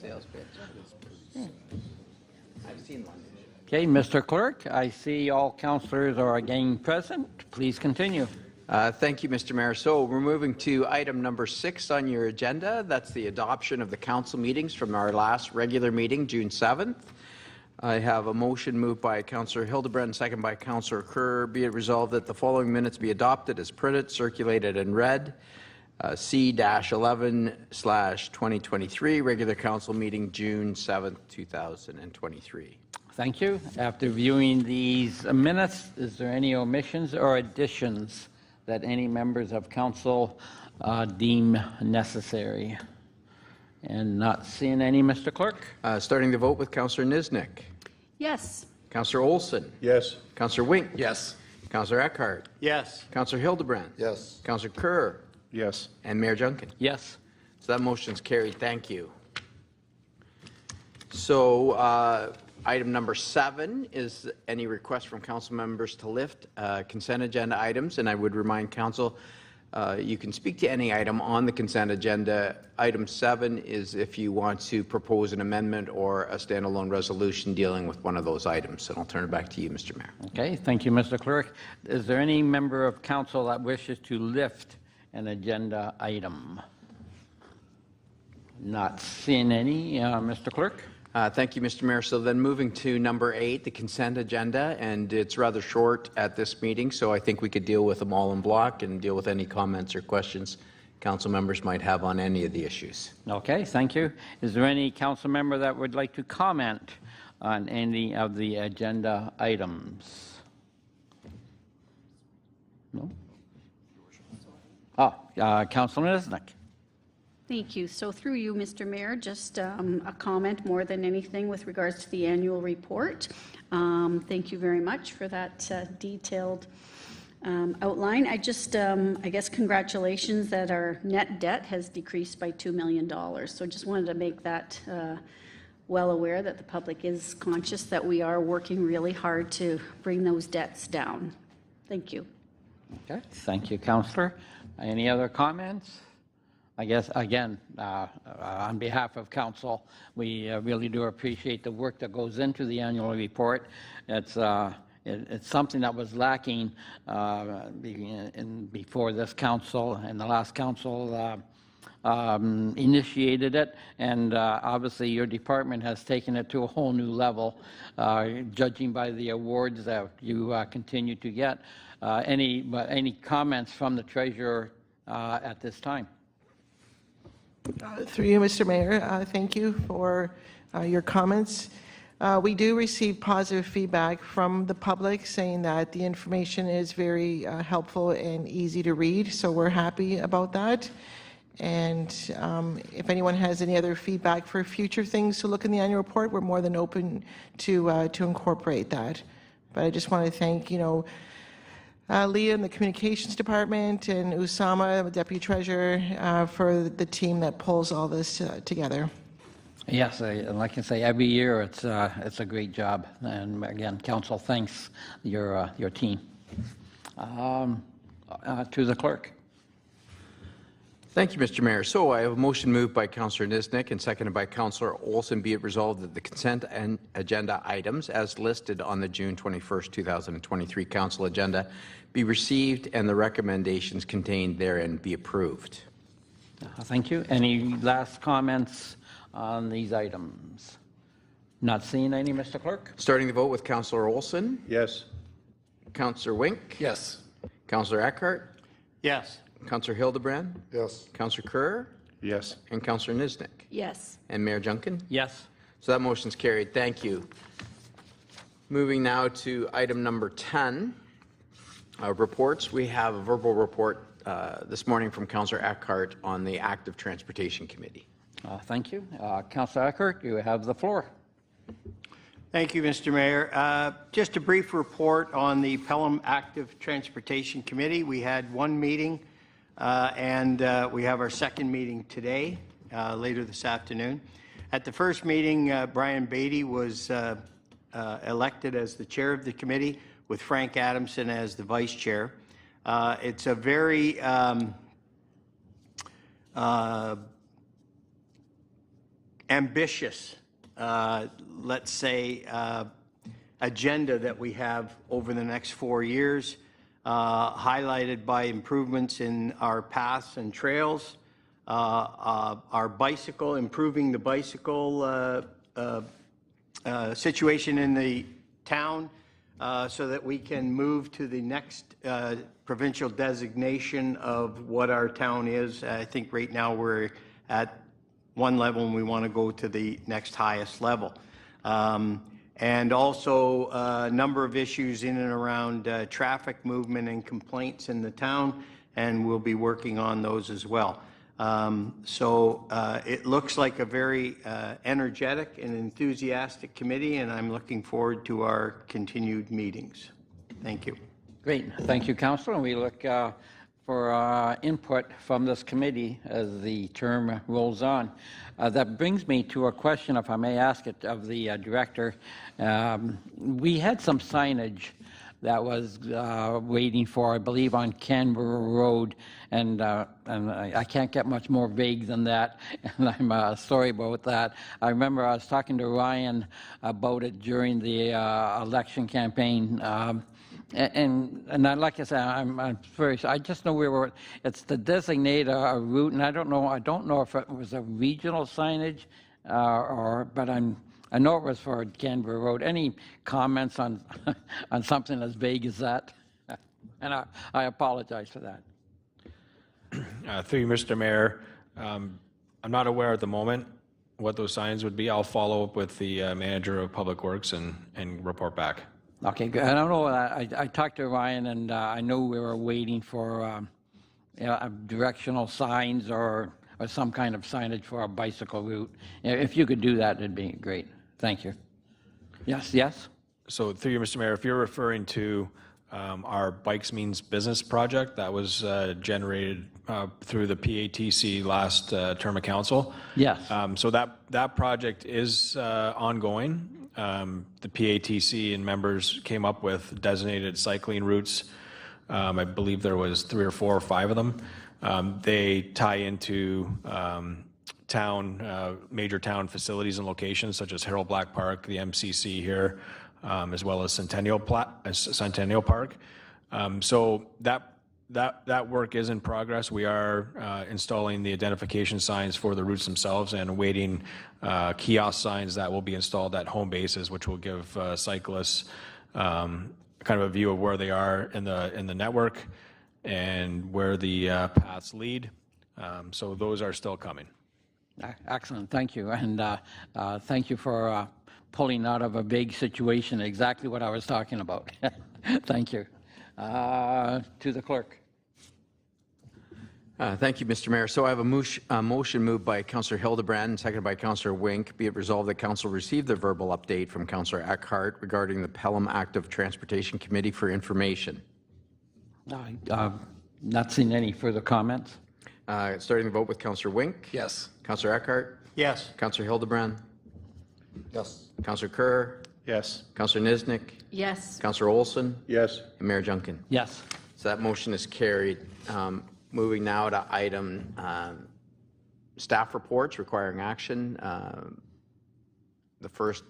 C: Sales pitch. I've seen one.
A: Okay, Mr. Clerk, I see all councillors are again present. Please continue.
C: Thank you, Mr. Mayor. So we're moving to item number 6 on your agenda. That's the adoption of the council meetings from our last regular meeting, June 7th. I have a motion moved by Councillor Hildebrand, second by Councillor Kerr. Be it resolved that the following minutes be adopted as printed, circulated, and read. C-11/2023, regular council meeting, June 7th, 2023.
A: Thank you. After viewing these minutes, is there any omissions or additions that any members of council deem necessary? And not seeing any, Mr. Clerk?
C: Starting the vote with Councillor Niznik.
B: Yes.
C: Councillor Olson.
J: Yes.
C: Councillor Wink.
F: Yes.
C: Councillor Eckhart.
E: Yes.
C: Councillor Hildebrand.
J: Yes.
C: Councillor Kerr.
H: Yes.
C: And Mayor Junkin.
A: Yes.
C: So that motion's carried. Thank you. So item number 7 is any request from council members to lift consent agenda items. And I would remind council, you can speak to any item on the consent agenda. Item 7 is if you want to propose an amendment or a standalone resolution dealing with one of those items. And I'll turn it back to you, Mr. Mayor.
A: Okay, thank you, Mr. Clerk. Is there any member of council that wishes to lift an agenda item? Not seeing any, Mr. Clerk?
C: Thank you, Mr. Mayor. So then moving to number 8, the consent agenda, and it's rather short at this meeting, so I think we could deal with them all in block and deal with any comments or questions council members might have on any of the issues.
A: Okay, thank you. Is there any council member that would like to comment on any of the agenda items? No? Councilor Niznik.
B: Thank you. So through you, Mr. Mayor, just a comment more than anything with regards to the annual report. Thank you very much for that detailed outline. I just, I guess, congratulations that our net debt has decreased by $2 million. So just wanted to make that well aware that the public is conscious that we are working really hard to bring those debts down. Thank you.
A: Okay, thank you, Councillor. Any other comments? I guess, again, on behalf of council, we really do appreciate the work that goes into the annual report. It's something that was lacking before this council, and the last council initiated it, and obviously your department has taken it to a whole new level, judging by the awards that you continue to get. Any comments from the treasurer at this time?
L: Through you, Mr. Mayor, thank you for your comments. We do receive positive feedback from the public saying that the information is very helpful and easy to read, so we're happy about that. And if anyone has any other feedback for future things to look in the annual report, we're more than open to incorporate that. But I just want to thank, Leah in the communications department and Usama, the deputy treasurer, for the team that pulls all this together.
A: Yes, like I say, every year it's a great job, and again, council thanks your team. To the clerk.
C: Thank you, Mr. Mayor. So I have a motion moved by Councillor Niznik and seconded by Councillor Olson. Be it resolved that the consent and agenda items as listed on the June 21st, 2023 council agenda be received and the recommendations contained therein be approved.
A: Thank you. Any last comments on these items? Not seeing any, Mr. Clerk?
C: Starting the vote with Councillor Olson.
J: Yes.
C: Councillor Wink.
F: Yes.
C: Councillor Eckhart.
E: Yes.
C: Councillor Hildebrand.
J: Yes.
C: Councillor Kerr.
H: Yes.
C: And Councillor Niznik.
B: Yes.
C: And Mayor Junkin.
A: Yes.
C: So that motion's carried. Thank you. Moving now to item number 10, reports. We have a verbal report this morning from Councillor Eckhart on the Active Transportation Committee.
A: Thank you. Councillor Eckhart, you have the floor.
E: Thank you, Mr. Mayor. Just a brief report on the Pelham Active Transportation Committee. We had one meeting and we have our second meeting today, later this afternoon. At the first meeting, Brian Beatty was elected as the chair of the committee, with Frank Adamson as the vice chair. It's a very ambitious, let's say, agenda that we have over the next 4 years, highlighted by improvements in our paths and trails, our bicycle, improving the bicycle situation in the town, so that we can move to the next provincial designation of what our town is. I think right now we're at one level and we want to go to the next highest level. And also a number of issues in and around traffic movement and complaints in the town, and we'll be working on those as well. So it looks like a very energetic and enthusiastic committee, and I'm looking forward to our continued meetings. Thank you.
A: Great. Thank you, Councillor. And we look for input from this committee as the term rolls on. That brings me to a question, if I may ask it, of the director. We had some signage that was waiting for, I believe, on Canberra Road, and I can't get much more vague than that, and I'm sorry about that. I remember I was talking to Ryan about it during the election campaign, and like I said, I'm very. I just know we were. It's to designate a route, and I don't know if it was a regional signage, but I know it was for Canberra Road. Any comments on on something as vague as that? And I apologize for that.
G: Through you, Mr. Mayor, I'm not aware at the moment what those signs would be. I'll follow up with the manager of Public Works and report back.
A: Okay, good. I don't know. I talked to Ryan, and I know we were waiting for directional signs or some kind of signage for a bicycle route. If you could do that, it'd be great. Thank you. Yes, yes?
G: So through you, Mr. Mayor, if you're referring to our Bikes Means Business project that was generated through the PATC last term of council.
A: Yes.
G: So that project is ongoing. The PATC and members came up with designated cycling routes. I believe there was 3 or 4 or 5 of them. They tie into major town facilities and locations such as Harold Black Park, the MCC here, as well as Centennial Park. So that work is in progress. We are installing the identification signs for the routes themselves and awaiting kiosk signs that will be installed at home bases, which will give cyclists kind of a view of where they are in the network and where the paths lead. So those are still coming.
A: Excellent. Thank you. And thank you for pulling out of a vague situation exactly what I was talking about. Thank you. To the clerk.
C: Thank you, Mr. Mayor. So I have a motion moved by Councillor Hildebrand and seconded by Councillor Wink. Be it resolved that Council receive the verbal update from Councillor Eckhart regarding the Pelham Active Transportation Committee for information.
A: Not seeing any further comments.
C: Starting the vote with Councillor Wink.
F: Yes.
C: Councillor Eckhart.
E: Yes.
C: Councillor Hildebrand.
J: Yes.
C: Councillor Kerr.
H: Yes.
C: Councillor Niznik.
B: Yes.
C: Councillor Olson.
J: Yes.
C: And Mayor Junkin.
A: Yes.
C: So that motion is carried. Moving now to item staff reports requiring action. The first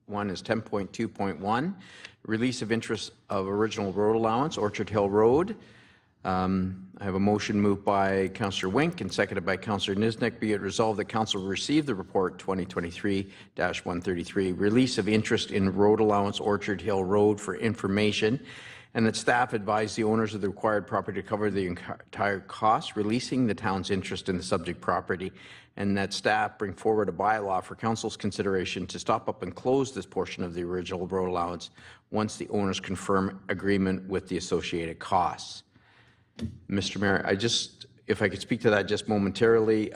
C: one is 10.2.1, release of interest of original road allowance, Orchard Hill Road. I have a motion moved by Councillor Wink and seconded by Councillor Niznik. Be it resolved that Council receive the report 2023-133, release of interest in road allowance, Orchard Hill Road for information, and that staff advise the owners of the required property to cover the entire cost, releasing the town's interest in the subject property, and that staff bring forward a bylaw for Council's consideration to stop up and close this portion of the original road allowance once the owners confirm agreement with the associated costs. Mr. Mayor, if I could speak to that just momentarily,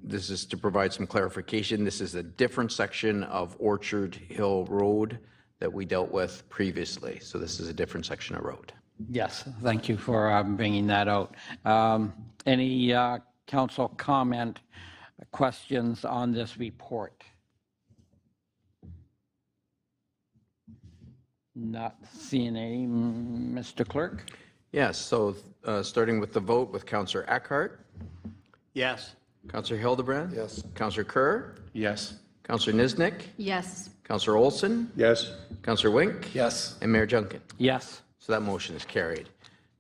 C: this is to provide some clarification. This is a different section of Orchard Hill Road that we dealt with previously. So this is a different section of road.
A: Yes, thank you for bringing that out. Any council comment, questions on this report? Not seeing any. Mr. Clerk?
C: Yes, so starting with the vote with Councillor Eckhart,
E: Yes.
C: Councillor Hildebrand.
J: Yes.
C: Councillor Kerr,
H: Yes.
C: Councillor Niznik,
B: Yes.
C: Councillor Olson,
J: Yes.
C: Councillor Wink,
H: Yes.
C: and Mayor Junkin.
A: Yes.
C: So that motion is carried.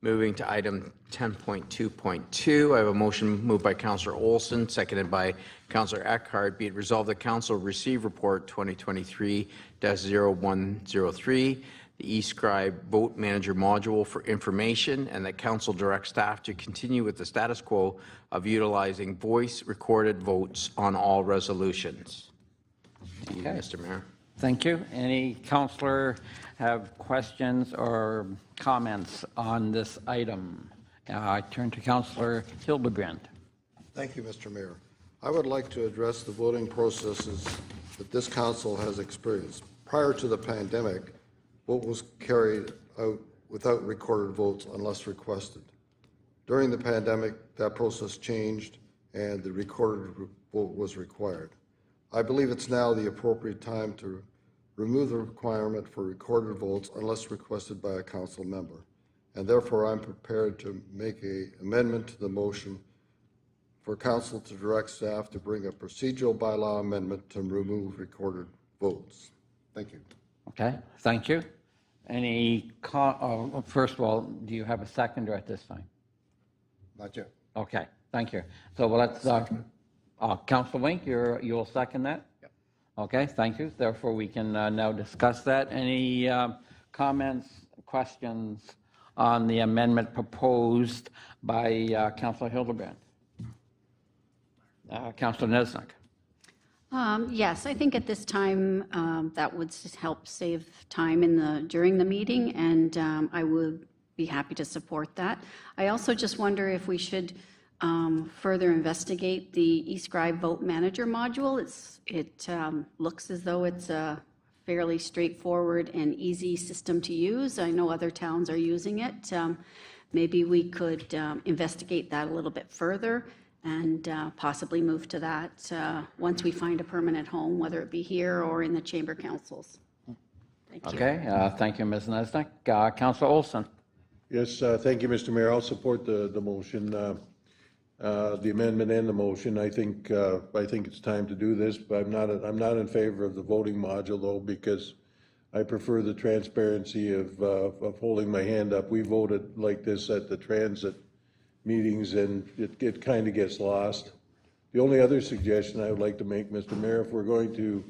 C: Moving to item 10.2.2, I have a motion moved by Councillor Olson, seconded by Councillor Eckhart. Be it resolved that Council receive report 2023-0103, the eScribe Vote Manager module for information, and that Council direct staff to continue with the status quo of utilizing voice recorded votes on all resolutions. To you, Mr. Mayor.
A: Thank you. Any councillor have questions or comments on this item? I turn to Councillor Hildebrand.
M: Thank you, Mr. Mayor. I would like to address the voting processes that this council has experienced. Prior to the pandemic, vote was carried out without recorded votes unless requested. During the pandemic, that process changed and the recorded vote was required. I believe it's now the appropriate time to remove the requirement for recorded votes unless requested by a council member. And therefore, I'm prepared to make an amendment to the motion for council to direct staff to bring a procedural bylaw amendment to remove recorded votes. Thank you.
A: Okay, thank you. Any, first of all, do you have a seconder at this time?
M: Not yet.
A: Okay, thank you. So let's, Councillor Wink, you'll second that?
M: Yep.
A: Okay, thank you. Therefore, we can now discuss that. Any comments, questions on the amendment proposed by Councillor Hildebrand? Councillor Nesnick?
B: Yes, I think at this time that would help save time during the meeting, and I would be happy to support that. I also just wonder if we should further investigate the eScribe Vote Manager module. It looks as though it's a fairly straightforward and easy system to use. I know other towns are using it. Maybe we could investigate that a little bit further and possibly move to that once we find a permanent home, whether it be here or in the chamber councils. Thank you.
A: Okay, thank you, Ms. Nesnick. Councillor Olson?
J: Yes, thank you, Mr. Mayor. I'll support the motion, the amendment and the motion. I think it's time to do this, but I'm not in favor of the voting module though, because I prefer the transparency of holding my hand up. We voted like this at the transit meetings, and it kind of gets lost. The only other suggestion I would like to make, Mr. Mayor, if we're going to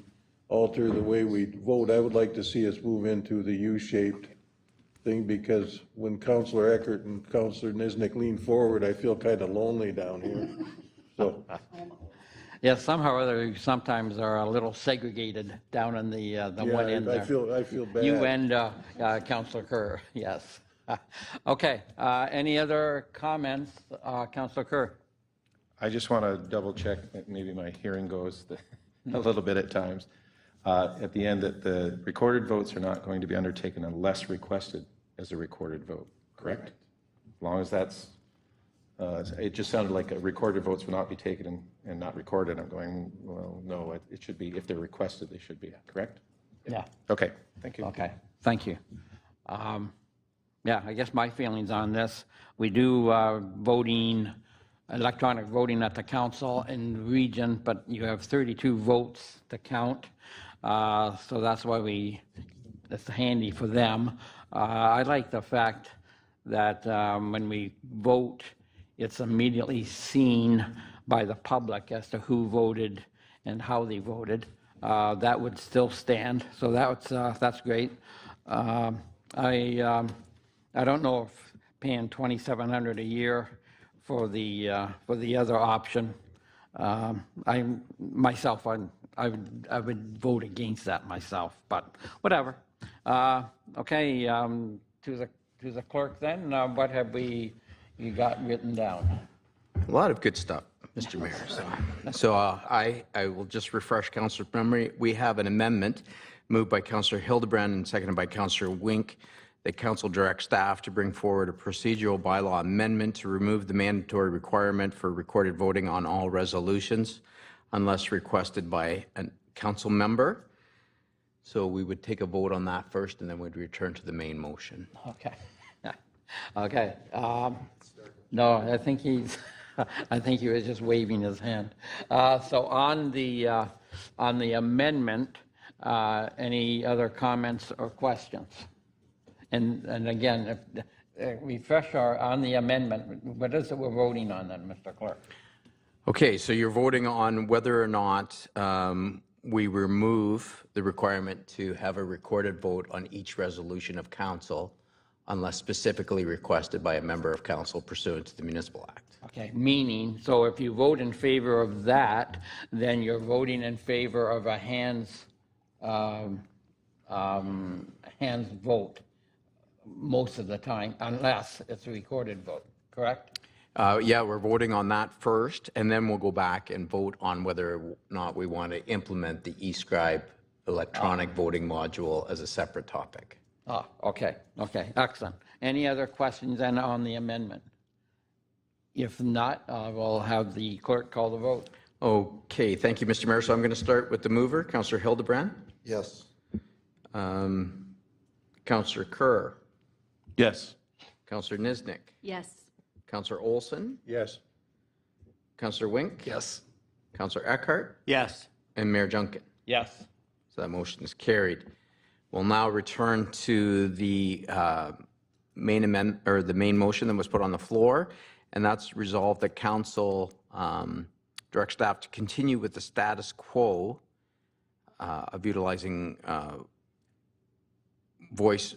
J: alter the way we vote, I would like to see us move into the U-shaped thing, because when Councillor Eckert and Councillor Niznik lean forward, I feel kind of lonely down here. So.
A: Yeah, somehow or other, sometimes are a little segregated down in the one end there.
J: I feel bad.
A: You and Councillor Kerr, yes. Okay, any other comments? Councillor Kerr?
H: I just want to double check, maybe my hearing goes a little bit at times. At the end, that the recorded votes are not going to be undertaken unless requested as a recorded vote, correct? As long as that's, it just sounded like recorded votes will not be taken and not recorded. I'm going, well, no, it should be, if they're requested, they should be, correct?
A: Yeah.
H: Okay, thank you.
A: Okay, thank you. Yeah, I guess my feelings on this, we do electronic voting at the council and region, but you have 32 votes to count. So that's why it's handy for them. I like the fact that when we vote, it's immediately seen by the public as to who voted and how they voted. That would still stand, so that's great. I don't know if paying $2,700 a year for the other option. I would vote against that myself, but whatever. Okay, to the clerk then. What have you got written down?
C: A lot of good stuff, Mr. Mayor. So I will just refresh Councillor's memory. We have an amendment moved by Councillor Hildebrand and seconded by Councillor Wink that council direct staff to bring forward a procedural bylaw amendment to remove the mandatory requirement for recorded voting on all resolutions unless requested by a council member. So we would take a vote on that first, and then we'd return to the main motion.
A: Okay. Okay. No, I think he's, I think he was just waving his hand. So on the amendment, any other comments or questions? And again, refresh on the amendment. What is it we're voting on then, Mr. Clerk?
C: Okay, so you're voting on whether or not we remove the requirement to have a recorded vote on each resolution of council unless specifically requested by a member of council pursuant to the Municipal Act.
A: Okay, meaning, so if you vote in favor of that, then you're voting in favor of a hands vote most of the time, unless it's a recorded vote, correct?
C: Yeah, we're voting on that first, and then we'll go back and vote on whether or not we want to implement the eScribe electronic voting module as a separate topic.
A: Okay, excellent. Any other questions then on the amendment? If not, we'll have the clerk call the vote.
C: Okay, thank you, Mr. Mayor. So I'm going to start with the mover, Councillor Hildebrand.
M: Yes.
C: Councillor Kerr.
H: Yes.
C: Councillor Niznik.
B: Yes.
C: Councillor Olson.
J: Yes.
C: Councillor Wink.
F: Yes.
C: Councillor Eckhart.
E: Yes.
C: And Mayor Junkin.
A: Yes.
C: So that motion is carried. We'll now return to the main amendment, or the main motion that was put on the floor, and that's resolved that council direct staff to continue with the status quo of utilizing voice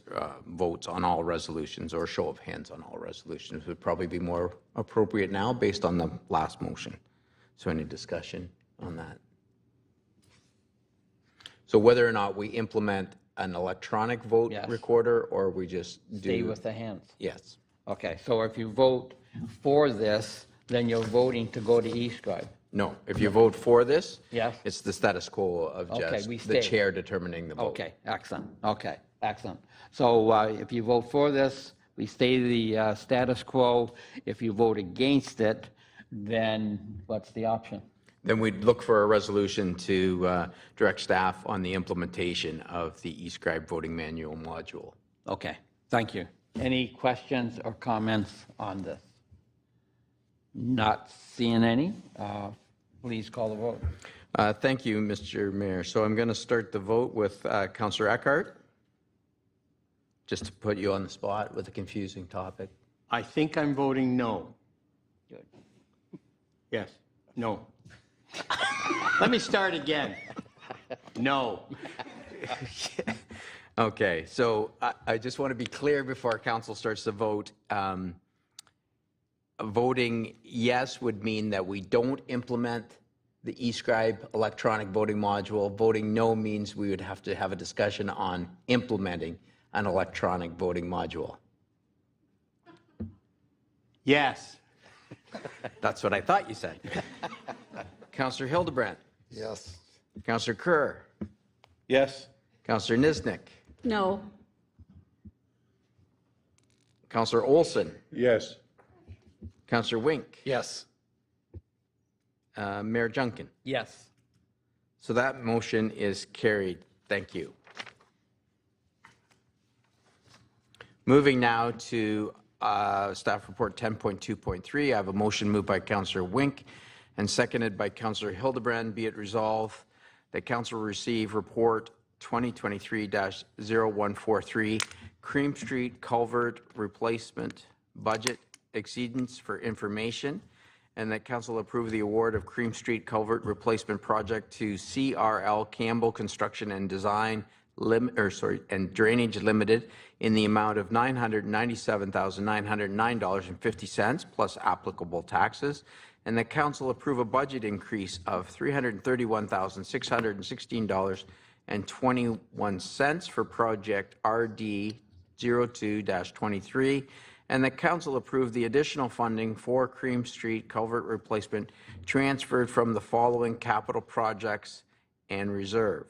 C: votes on all resolutions, or show of hands on all resolutions would probably be more appropriate now based on the last motion. So any discussion on that? So whether or not we implement an electronic vote
A: Yes.
C: recorder, or we just do...
A: Stay with the hands.
C: Yes.
A: Okay, so if you vote for this, then you're voting to go to eScribe.
C: No, if you vote for this,
A: Yes.
C: it's the status quo of
A: Okay,
C: just
A: we
C: the
A: stay.
C: chair determining the vote.
A: Okay, excellent. Okay, excellent. So if you vote for this, we stay the status quo. If you vote against it, then what's the option?
C: Then we'd look for a resolution to direct staff on the implementation of the eScribe voting manual module.
A: Okay, thank you. Any questions or comments on this? Not seeing any. Please call the vote.
C: Thank you, Mr. Mayor. So I'm going to start the vote with Councillor Eckhart, just to put you on the spot with a confusing topic.
E: I think I'm voting no.
A: Good.
E: Yes. No. Let me start again. No.
C: Okay, so I just want to be clear before council starts to vote. Voting yes would mean that we don't implement the eScribe electronic voting module. Voting no means we would have to have a discussion on implementing an electronic voting module.
E: Yes.
C: That's what I thought you said. Councillor Hildebrand.
M: Yes.
C: Councillor Kerr.
H: Yes.
C: Councillor Niznik.
B: No.
C: Councillor Olson.
J: Yes.
C: Councillor Wink.
F: Yes.
C: Mayor Junkin.
A: Yes.
C: So that motion is carried. Thank you. Moving now to staff report 10.2.3. I have a motion moved by Councillor Wink and seconded by Councillor Hildebrand. Be it resolved that council receive report 2023-0143, Cream Street Culvert Replacement Budget Exceedance for information, and that council approve the award of Cream Street Culvert Replacement Project to CRL Campbell Construction and Design and Drainage Limited in the amount of $997,909.50 plus applicable taxes, and that council approve a budget increase of $331,616.21 for project RD 02-23, and that council approve the additional funding for Cream Street culvert replacement transferred from the following capital projects and reserve.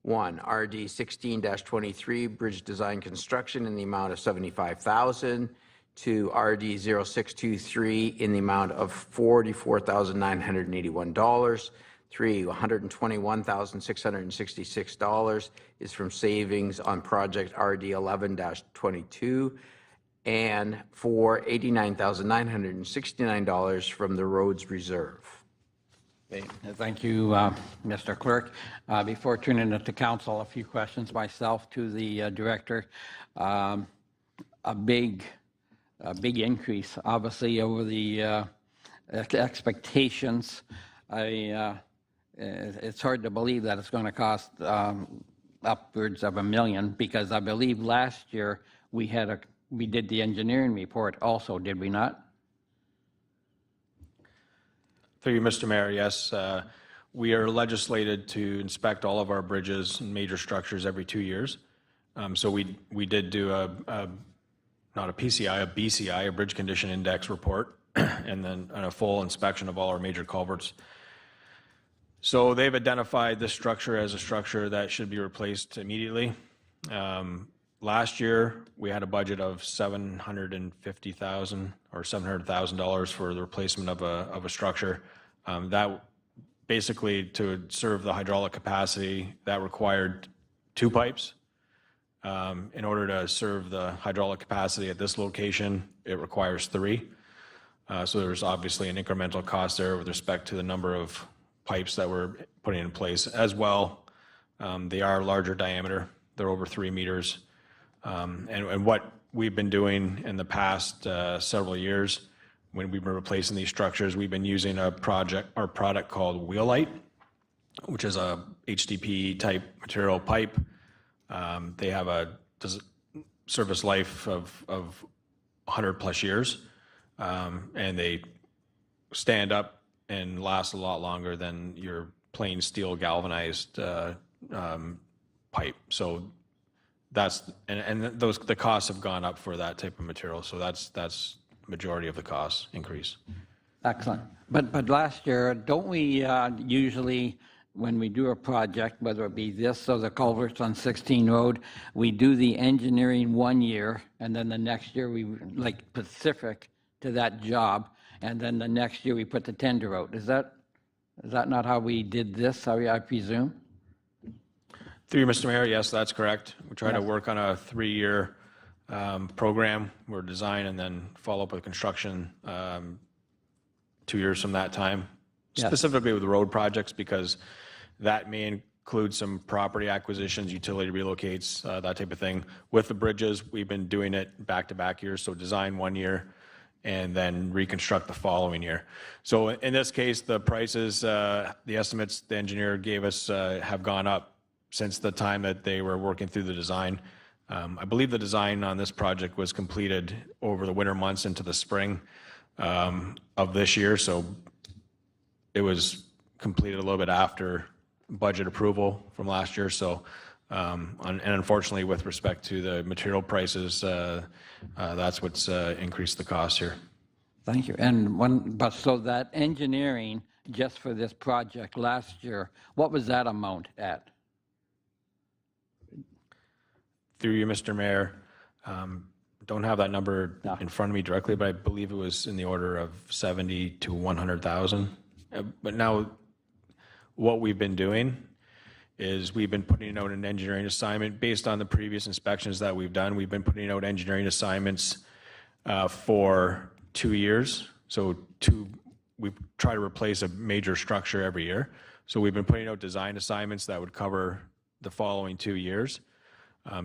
C: One, RD 16-23, bridge design construction in the amount of $75,000. Two, RD 0623 in the amount of $44,981. Three, $121,666 is from savings on project RD 11-22. And for $89,969 from the roads reserve.
A: Okay, thank you, Mr. Clerk. Before turning it to council, a few questions myself to the director. A big increase, obviously, over the expectations. It's hard to believe that it's going to cost upwards of $1 million, because I believe last year we did the engineering report also, did we not?
G: Through you, Mr. Mayor, yes. We are legislated to inspect all of our bridges and major structures every 2 years. So we did do not a PCI, a BCI, a Bridge Condition Index report, and then a full inspection of all our major culverts. So they've identified this structure as a structure that should be replaced immediately. Last year, we had a budget of $750,000 or $700,000 for the replacement of a structure. That basically, to serve the hydraulic capacity, that required 2 pipes. In order to serve the hydraulic capacity at this location, it requires 3. So there's obviously an incremental cost there with respect to the number of pipes that we're putting in place as well. They are larger diameter. They're over 3 meters. And what we've been doing in the past several years, when we've been replacing these structures, we've been using a product called Wheelite, which is a HDPE type material pipe. They have a service life of 100 plus years, and they stand up and last a lot longer than your plain steel galvanized pipe. So that's the costs have gone up for that type of material. So that's the majority of the cost increase.
A: Excellent. But last year, don't we usually, when we do a project, whether it be this or the culverts on 16 Road, we do the engineering 1 year, and then the next year we, like, specific to that job, and then the next year we put the tender out. Is that not how we did this, I presume?
G: Through you, Mr. Mayor, yes, that's correct. We try to work on a 3-year program. We're design and then follow up with construction 2 years from that time, specifically with the road projects, because that may include some property acquisitions, utility relocates, that type of thing. With the bridges, we've been doing it back-to-back years, so design 1 year and then reconstruct the following year. So in this case, the prices, the estimates the engineer gave us have gone up since the time that they were working through the design. I believe the design on this project was completed over the winter months into the spring of this year, so it was completed a little bit after budget approval from last year. So, and unfortunately, with respect to the material prices, that's what's increased the cost here.
A: Thank you. And so that engineering just for this project last year, what was that amount at?
G: Through you, Mr. Mayor, don't have that number in front of me directly, but I believe it was in the order of 70 to 100,000. But now, what we've been doing is we've been putting out an engineering assignment based on the previous inspections that we've done. We've been putting out engineering assignments for 2 years. So we try to replace a major structure every year. So we've been putting out design assignments that would cover the following 2 years.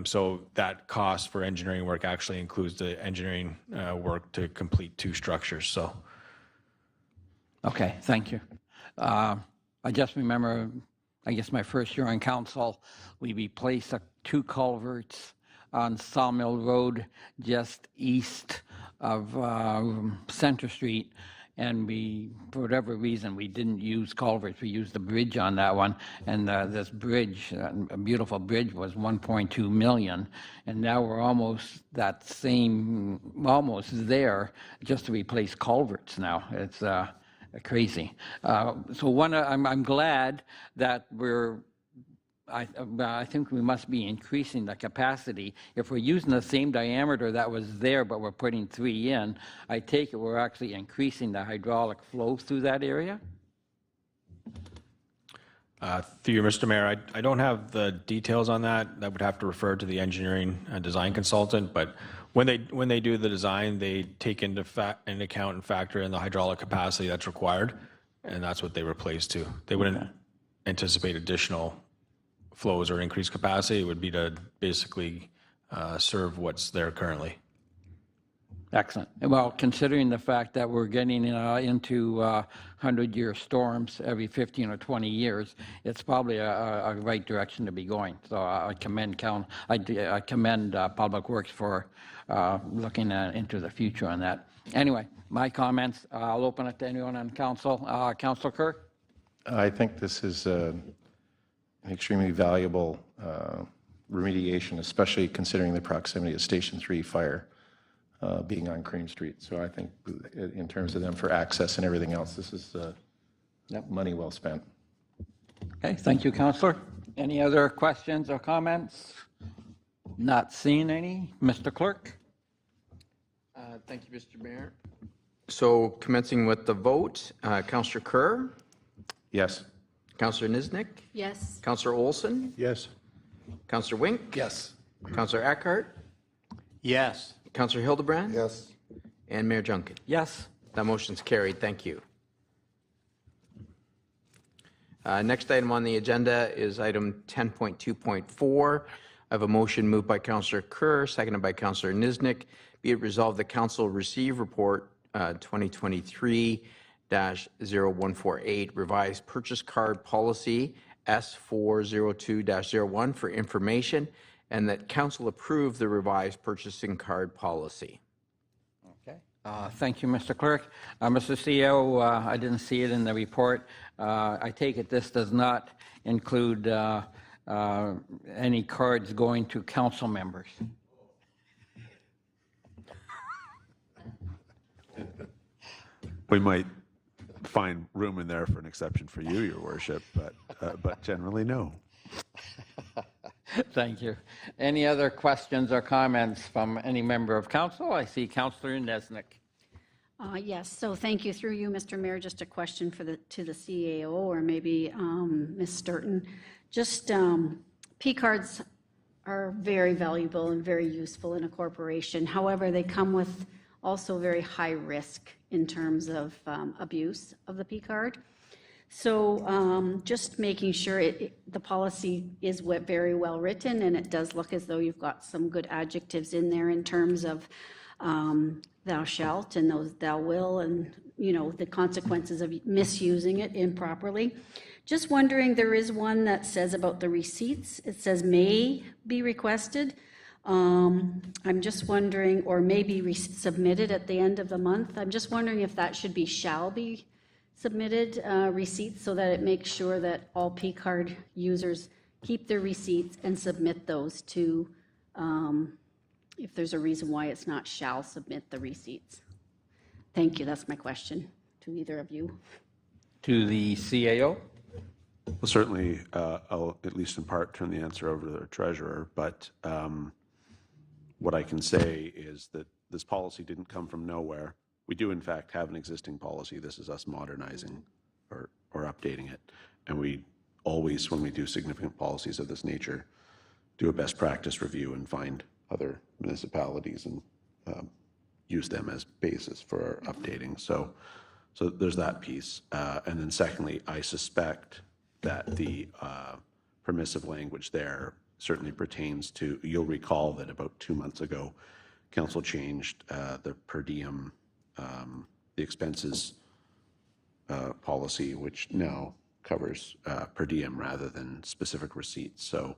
G: So that cost for engineering work actually includes the engineering work to complete 2 structures. So.
A: Okay, thank you. I just remember, I guess my first year on council, we replaced 2 culverts on Sawmill Road just east of Center Street, and we, for whatever reason, we didn't use culverts. We used the bridge on that one, and this bridge, a beautiful bridge, was $1.2 million, and now we're almost almost there just to replace culverts now. It's crazy. So I'm glad that we're I think we must be increasing the capacity. If we're using the same diameter that was there, but we're putting 3 in, I take it we're actually increasing the hydraulic flow through that area?
G: Through you, Mr. Mayor, I don't have the details on that. That would have to refer to the engineering and design consultant. But when they do the design, they take into account and factor in the hydraulic capacity that's required, and that's what they replace to. They wouldn't anticipate additional flows or increased capacity. It would be to basically serve what's there currently.
A: Excellent. Well, considering the fact that we're getting into 100-year storms every 15 or 20 years, it's probably a right direction to be going. So I commend Public Works for looking into the future on that. Anyway, my comments. I'll open it to anyone on council. Councilor Kerr?
H: I think this is an extremely valuable remediation, especially considering the proximity of Station 3 fire being on Cream Street. So I think in terms of them for access and everything else, this is money well spent.
A: Okay, thank you, Councilor. Any other questions or comments? Not seeing any. Mr. Clerk?
C: Thank you, Mr. Mayor. So commencing with the vote, Councillor Kerr?
H: Yes.
C: Councillor Niznik?
B: Yes.
C: Councillor Olson?
J: Yes.
C: Councillor Wink?
F: Yes.
C: Councillor Eckhart?
E: Yes.
C: Councillor Hildebrand?
M: Yes.
C: And Mayor Junkin.
A: Yes.
C: That motion's carried. Thank you. Next item on the agenda is item 10.2.4. I have a motion moved by Councillor Kerr, seconded by Councillor Niznik. Be it resolved the council receive report 2023-0148 revised purchase card policy S402-01 for information, and that council approve the revised purchasing card policy.
A: Okay. Thank you, Mr. Clerk. Mr. CEO, I didn't see it in the report. I take it this does not include any cards going to council members.
I: We might find room in there for an exception for you, Your Worship, but generally, no.
A: Thank you. Any other questions or comments from any member of council? I see Councillor Nesnick.
B: Yes, so thank you. Through you, Mr. Mayor, just a question to the CAO or maybe Ms. Sturton. Just P cards are very valuable and very useful in a corporation. However, they come with also very high risk in terms of abuse of the P card. So just making sure the policy is very well written, and it does look as though you've got some good adjectives in there in terms of thou shalt and those thou will, and the consequences of misusing it improperly. Just wondering, there is one that says about the receipts. It says may be requested. I'm just wondering, or may be submitted at the end of the month. I'm just wondering if that should be shall be submitted receipts, so that it makes sure that all P card users keep their receipts and submit those to, if there's a reason why it's not shall submit the receipts. Thank you. That's my question to either of you.
A: To the CAO?
I: Well, certainly, I'll at least in part turn the answer over to the treasurer, but what I can say is that this policy didn't come from nowhere. We do, in fact, have an existing policy. This is us modernizing or updating it. And we always, when we do significant policies of this nature, do a best practice review and find other municipalities and use them as basis for our updating. So there's that piece. And then secondly, I suspect that the permissive language there certainly pertains to, you'll recall that about 2 months ago, council changed the per diem, the expenses policy, which now covers per diem rather than specific receipts. So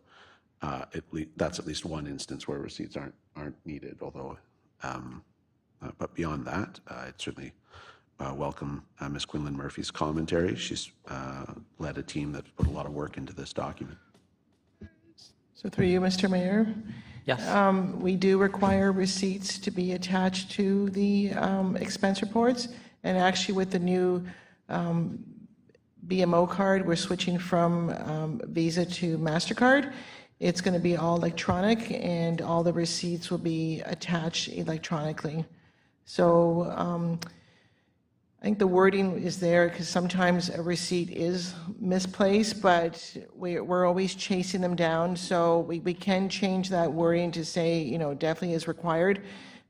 I: that's at least one instance where receipts aren't needed, although, but beyond that, I'd certainly welcome Ms. Quinlan Murphy's commentary. She's led a team that's put a lot of work into this document.
L: So through you, Mr. Mayor.
A: Yes.
L: We do require receipts to be attached to the expense reports. And actually with the new BMO card, we're switching from Visa to MasterCard. It's going to be all electronic, and all the receipts will be attached electronically. So I think the wording is there because sometimes a receipt is misplaced, but we're always chasing them down. So we can change that wording to say, you know, definitely is required.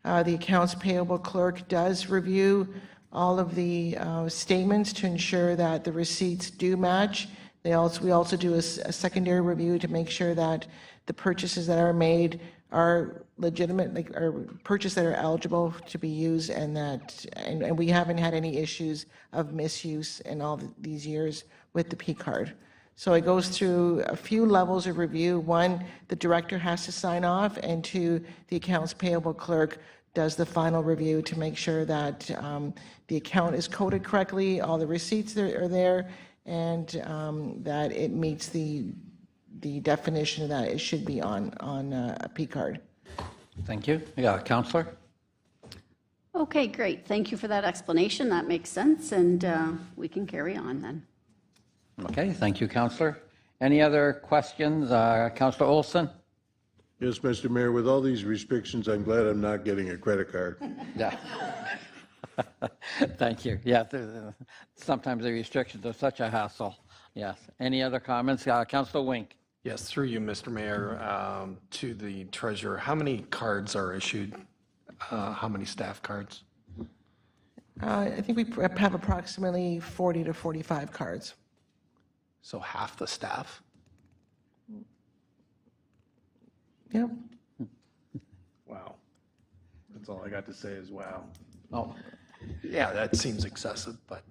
L: The accounts payable clerk does review all of the statements to ensure that the receipts do match. We also do a secondary review to make sure that the purchases that are made are legitimate, like are purchases that are eligible to be used, and we haven't had any issues of misuse in all these years with the P card. So it goes through a few levels of review. One, the director has to sign off, and two, the accounts payable clerk does the final review to make sure that the account is coded correctly, all the receipts are there, and that it meets the definition that it should be on a P card.
A: Thank you. Yeah, Councillor?
B: Okay, great. Thank you for that explanation. That makes sense, and we can carry on then.
A: Okay, thank you, Councillor. Any other questions? Councillor Olson?
J: Yes, Mr. Mayor, with all these restrictions, I'm glad I'm not getting a credit card.
A: Yeah. Thank you. Yeah, sometimes the restrictions are such a hassle. Yes. Any other comments? Councillor Wink?
F: Yes, through you, Mr. Mayor, to the treasurer, how many cards are issued? How many staff cards?
L: I think we have approximately 40 to 45 cards.
F: So half the staff?
L: Yep.
F: Wow. That's all I got to say is wow.
A: Oh,
F: Yeah, that seems excessive, but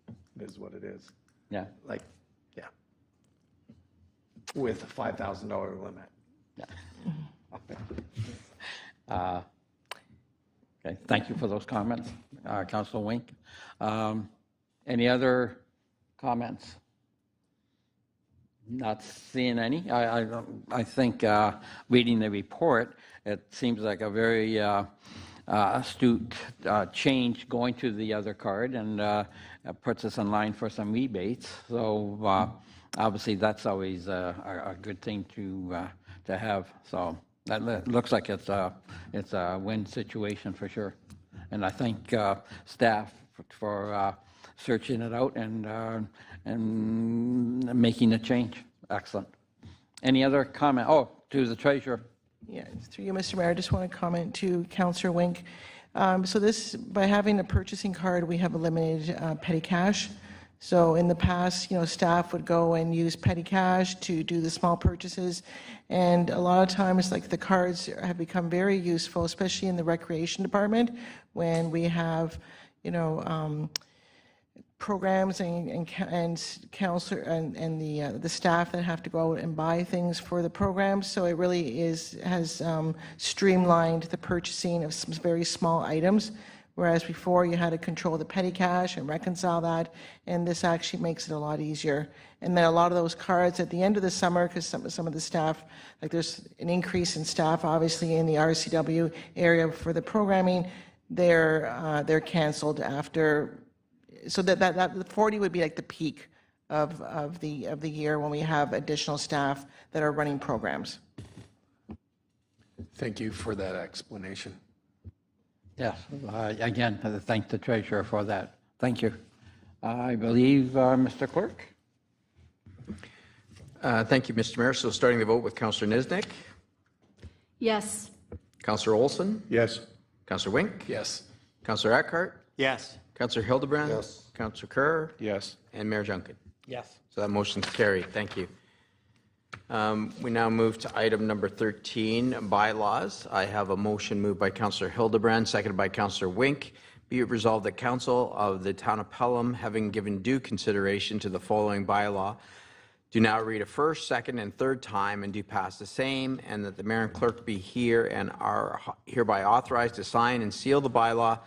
F: it is what it is.
A: yeah.
F: Like, yeah. With a $5,000 limit.
A: Okay, thank you for those comments, Councillor Wink. Any other comments? Not seeing any. I think reading the report, it seems like a very astute change going to the other card, and puts us in line for some rebates. So obviously that's always a good thing to have. So that looks like it's a win situation for sure. And I thank staff for searching it out and making a change. Excellent. Any other comment? Oh, to the treasurer.
L: Yeah, through you, Mr. Mayor, I just want to comment to Councillor Wink. So this, by having a purchasing card, we have eliminated petty cash. So in the past, you know, staff would go and use petty cash to do the small purchases. And a lot of times, like, the cards have become very useful, especially in the recreation department, when we have, you know, programs and counselor and the staff that have to go out and buy things for the programs. So it really has streamlined the purchasing of some very small items, whereas before you had to control the petty cash and reconcile that, and this actually makes it a lot easier. And then a lot of those cards at the end of the summer, because some of the staff, like, there's an increase in staff obviously in the RCW area for the programming, they're canceled after. So that 40 would be like the peak of the year when we have additional staff that are running programs.
F: Thank you for that explanation.
A: Yes, again, thank the treasurer for that. Thank you. I believe, Mr. Clerk?
C: Thank you, Mr. Mayor. So starting the vote with Councillor Niznik,
B: Yes.
C: Councillor Olson,
J: Yes.
C: Councillor Wink,
F: Yes.
C: Councillor Eckhart,
E: Yes.
C: Councillor Hildebrand.
M: Yes.
C: Councillor Kerr.
I: Yes.
C: And Mayor Junkin.
A: Yes.
C: So that motion's carried. Thank you. We now move to item number 13, bylaws. I have a motion moved by Councillor Hildebrand, seconded by Councillor Wink. Be it resolved that Council of the Town of Pelham, having given due consideration to the following bylaw, do now read a first, second, and third time and do pass the same, and that the mayor and clerk be here and are hereby authorized to sign and seal the bylaw,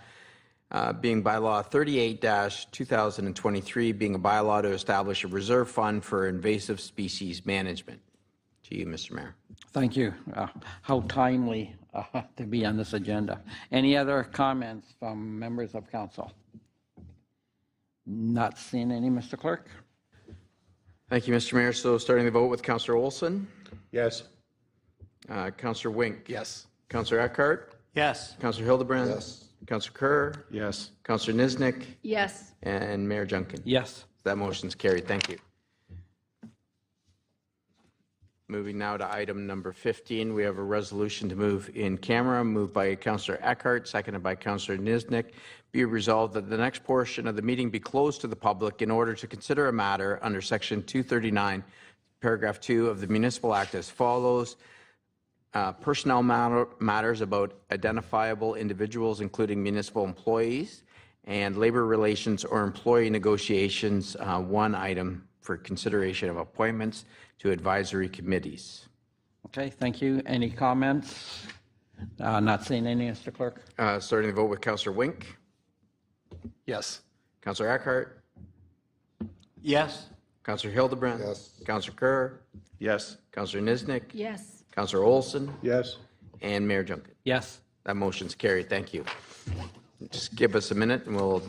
C: being bylaw 38-2023, being a bylaw to establish a reserve fund for invasive species management. To you, Mr. Mayor.
A: Thank you. How timely to be on this agenda. Any other comments from members of council? Not seeing any, Mr. Clerk.
C: Thank you, Mr. Mayor. So starting the vote with Councillor Olson,
J: Yes.
C: Councillor Wink.
F: Yes.
C: Councillor Eckhart,
E: Yes.
C: Councillor Hildebrand.
M: Yes.
C: Councillor Kerr,
H: Yes.
C: Councillor Niznik,
B: Yes.
C: and Mayor Junkin.
A: Yes.
C: That motion's carried. Thank you. Moving now to item number 15, we have a resolution to move in camera, moved by Councillor Eckhart, seconded by Councillor Niznik. Be resolved that the next portion of the meeting be closed to the public in order to consider a matter under Section 239, Paragraph 2 of the Municipal Act as follows. Personnel matters about identifiable individuals, including municipal employees, and labor relations or employee negotiations, one item for consideration of appointments to advisory committees.
A: Okay, thank you. Any comments? Not seeing any, Mr. Clerk.
C: Starting the vote with Councillor Wink,
F: Yes.
C: Councillor Eckhart,
E: Yes.
C: Councillor Hildebrand.
M: Yes.
C: Councillor Kerr,
H: Yes.
C: Councillor Niznik,
B: Yes.
C: Councillor Olson,
J: Yes.
C: and Mayor Junkin.
A: Yes.
C: That motion's carried. Thank you. Just give us a minute and we'll